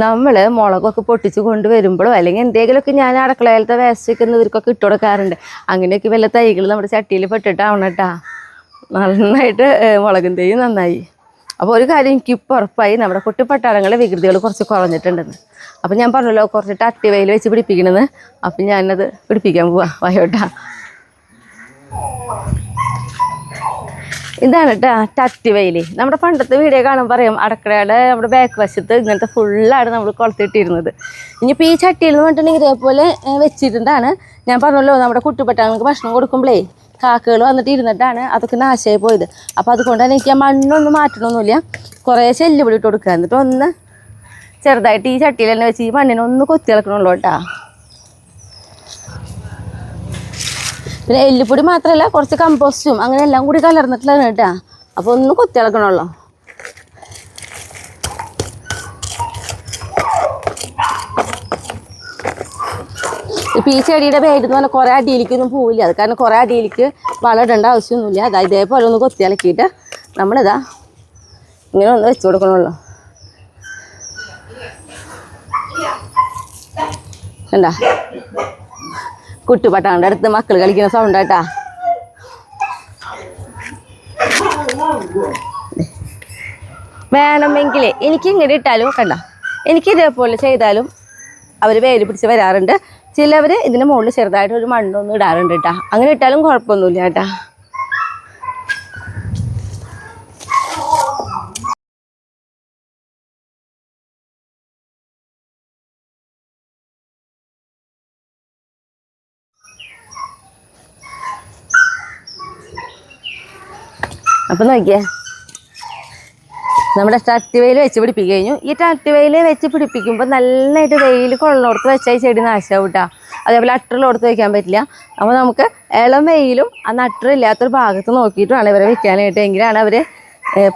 നമ്മൾ മുളകൊക്കെ പൊട്ടിച്ച് കൊണ്ടുവരുമ്പോഴോ അല്ലെങ്കിൽ എന്തെങ്കിലുമൊക്കെ ഞാൻ അടുക്കളയിലത്തെ വേസ്റ്റൊക്കെ ഇവർക്കൊക്കെ ഇട്ട് കൊടുക്കാറുണ്ട്. അങ്ങനെയൊക്കെ വല്ല തൈകൾ നമ്മുടെ ചട്ടിയിൽ പെട്ടിട്ടാവണം കേട്ടോ. നന്നായിട്ട് മുളകും തൈ നന്നായി. അപ്പോൾ ഒരു കാര്യം എനിക്കിപ്പോൾ ഉറപ്പായി, നമ്മുടെ കുട്ടിപ്പട്ടാളങ്ങളെ വികൃതികൾ കുറച്ച് കുറഞ്ഞിട്ടുണ്ടെന്ന്. അപ്പം ഞാൻ പറഞ്ഞല്ലോ കുറച്ച് ടട്ടി വെയിൽ വെച്ച് പിടിപ്പിക്കണമെന്ന്. അപ്പം ഞാനത് പിടിപ്പിക്കാൻ പോവാം. വായോട്ടാ, ഇതാണ് കേട്ടോ ടട്ടി വെയിൽ. നമ്മുടെ പണ്ടത്തെ വീഡിയോ കാണുമ്പോൾ പറയും അടുക്കളയുടെ നമ്മുടെ ബാക്ക് വശത്ത് ഇങ്ങനത്തെ ഫുള്ളാണ് നമ്മൾ കൊളുത്തിട്ടിരുന്നത്. ഇനിയിപ്പോൾ ഈ ചട്ടിയിൽ നിന്ന് പറഞ്ഞിട്ടുണ്ടെങ്കിൽ ഇതേപോലെ വെച്ചിട്ടുണ്ടാണ്. ഞാൻ പറഞ്ഞല്ലോ നമ്മുടെ കുട്ടിപ്പട്ടാളങ്ങൾക്ക് ഭക്ഷണം കൊടുക്കുമ്പോഴേ കാക്കകൾ വന്നിട്ട് ഇരുന്നിട്ടാണ് അതൊക്കെ നാശമായി പോയത്. അപ്പോൾ അതുകൊണ്ട് തന്നെ എനിക്ക് ആ മണ്ണൊന്നും മാറ്റണമൊന്നുമില്ല. കുറേ ചെല്ലുപൊടി ഇട്ട് കൊടുക്കുക. എന്നിട്ട് ഒന്ന് ചെറുതായിട്ട് ഈ ചട്ടിയിൽ തന്നെ വെച്ച് ഈ മണ്ണിനൊന്ന് കൊത്തി ഇളക്കണുള്ളൂ കേട്ടോ. പിന്നെ എല്ലുപൊടി മാത്രമല്ല കുറച്ച് കമ്പോസ്റ്റും അങ്ങനെ എല്ലാം കൂടി കലർന്നിട്ടുള്ളതാണ് കേട്ടോ. അപ്പോൾ ഒന്ന് കൊത്തി ഇളക്കണുള്ളൂ. ഇപ്പം ഈ ചെടിയുടെ പേര് എന്ന് പറഞ്ഞാൽ കുറേ അടിയിലേക്കൊന്നും പോവില്ല. അത് കാരണം കുറേ അടിയിലേക്ക് വളം ഇടേണ്ട ആവശ്യമൊന്നുമില്ല. അതാ ഇതേപോലെ ഒന്ന് കൊത്തി ഇളക്കിയിട്ട് നമ്മളിതാ ഇങ്ങനെ ഒന്ന് വെച്ച് കൊടുക്കണുള്ളൂ. എന്താ കുട്ടിപ്പട്ടാണ്ട് അടുത്ത് മക്കൾ കളിക്കുന്ന സൗണ്ടാട്ടാ. വേണമെങ്കിൽ എനിക്ക് ഇങ്ങനെ ഇട്ടാലും കണ്ട, എനിക്ക് ഇതേപോലെ ചെയ്താലും അവർ വേര് പിടിച്ച് വരാറുണ്ട്. ചിലവർ ഇതിൻ്റെ മുകളിൽ ചെറുതായിട്ട് ഒരു മണ്ണൊന്നും ഇടാറുണ്ട് കേട്ടോ. അങ്ങനെ ഇട്ടാലും കുഴപ്പമൊന്നുമില്ല കേട്ടോ. അപ്പം നോക്കിയേ, നമ്മുടെ ടട്ടി വെയിൽ വെച്ച് പിടിപ്പിക്കുക കഴിഞ്ഞു. ഈ ടട്ടി വെയിൽ വെച്ച് പിടിപ്പിക്കുമ്പോൾ നന്നായിട്ട് വെയിൽ കൊള്ളിനോടത്ത് വെച്ചാൽ ചെടി നാശമാവും കേട്ടോ. അതേപോലെ അട്ടറിലോടത്ത് വയ്ക്കാൻ പറ്റില്ല. അപ്പോൾ നമുക്ക് ഇളം വെയിലും ആ നട്ടറില്ലാത്തൊരു ഭാഗത്ത് നോക്കിയിട്ട് വേണം ഇവരെ വെക്കാനായിട്ട്. എങ്കിലാണ് അവർ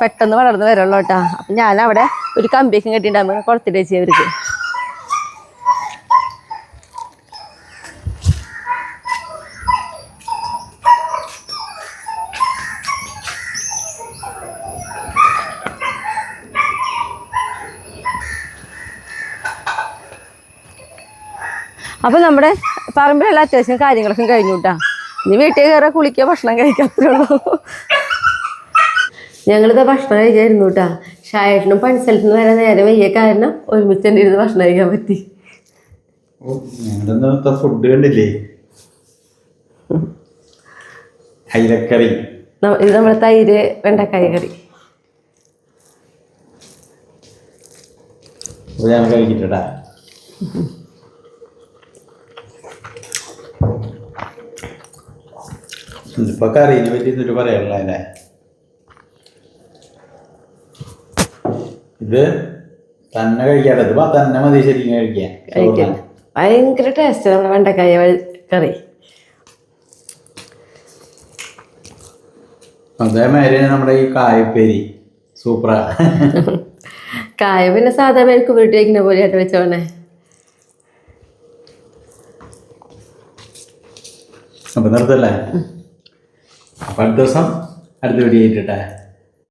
പെട്ടെന്ന് വളർന്ന് വരുള്ളൂ കേട്ടോ. അപ്പം ഞാനവിടെ ഒരു കമ്പിയൊക്കെ കെട്ടിയിട്ടുണ്ടാകുമ്പോൾ കുളത്തിട്ട് വെച്ച് അവർക്ക്. അപ്പോൾ നമ്മുടെ പറമ്പിലുള്ള അത്യാവശ്യം കാര്യങ്ങളൊക്കെ കഴിഞ്ഞു കേട്ടോ. ഇനി വീട്ടിൽ കയറാൻ കുളിക്കുക, ഭക്ഷണം കഴിക്കാത്തേ ഉള്ളൂ. ഞങ്ങളിത് ഭക്ഷണം കഴിക്കായിരുന്നു കേട്ടോ. ഷായേട്ടനും പണിസ്ഥലത്ത് നിന്ന് വരാൻ നേരെ വയ്യ കാരണം ഒരുമിച്ച് തന്നെ ഇരുന്ന് ഭക്ഷണം കഴിക്കാൻ പറ്റി.
ഫുഡ് കണ്ടില്ലേ, അയിലക്കറി.
ഇത് നമ്മുടെ തൈര് വെണ്ടക്കായ കറി.
കഴിക്കിട്ടാ. ഇപ്പൊ കറീനെ പറ്റി എന്നിട്ട് പറയാനുള്ള അല്ലേ. ഇത് തന്നെ കഴിക്കാതെ തന്നെ മതി ശരിക്കും കഴിക്കാൻ.
ഭയങ്കര ടേസ്റ്റ് നമ്മുടെ വെണ്ടക്കായ കറി.
അതേമാതിരി നമ്മുടെ ഈ കായപ്പേരി സൂപ്പറാ.
കായ പിന്നെ സാധാരണ എനിക്ക് വീട്ടിൽ വയ്ക്കുന്ന പോലെയായിട്ട് വെച്ചോണേ.
അപ്പൊ നിർത്തല്ലേ. അപ്പൊ അടുത്ത ദിവസം അടുത്ത വീഡിയോ ആയിട്ടെ.